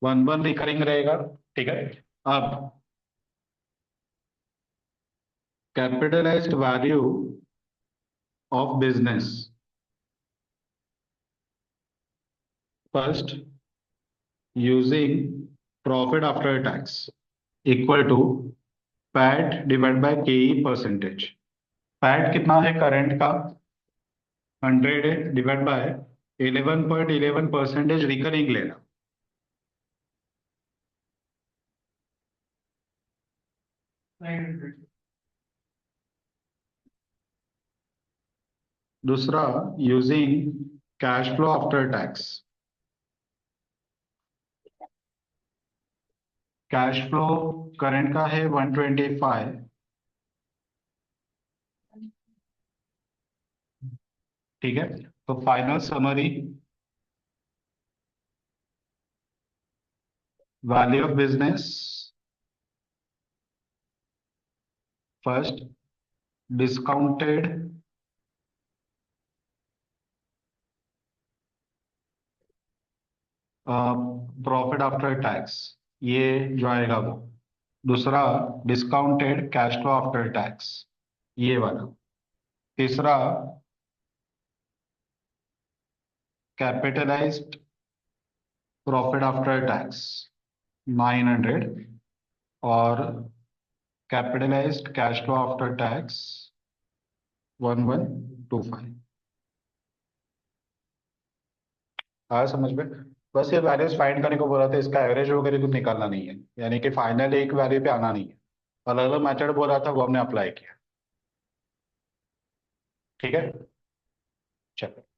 1/1 रिकरिंग रहेगा। ठीक है, अब capitalised value of business, first using profit after tax equal to PAT divide by के परसेंटेज। पैट कितना है करंट का? 100 है, डिवाइड बाय 11.11% रिकरिंग लेना। दूसरा using cash flow after tax. Cash flow current का है 125। ठीक है, तो final summary, value of business first discounted profit after tax, ये जो आएगा वो। दूसरा discounted cash flow after tax, ये वाला। तीसरा कैपिटलाइज्ड प्रॉफिट आफ्टर टैक्स 900। और capitalised cash flow after tax 1125। आया समझ में? बस ये वैल्यूज फाइंड करने को बोला था, इसका एवरेज वगैरह कुछ निकालना नहीं है, यानी कि फाइनल एक वैल्यू पे आना नहीं है। अलग अलग मेथड बोला था, वो हमने अप्लाई किया। ठीक है, चलो।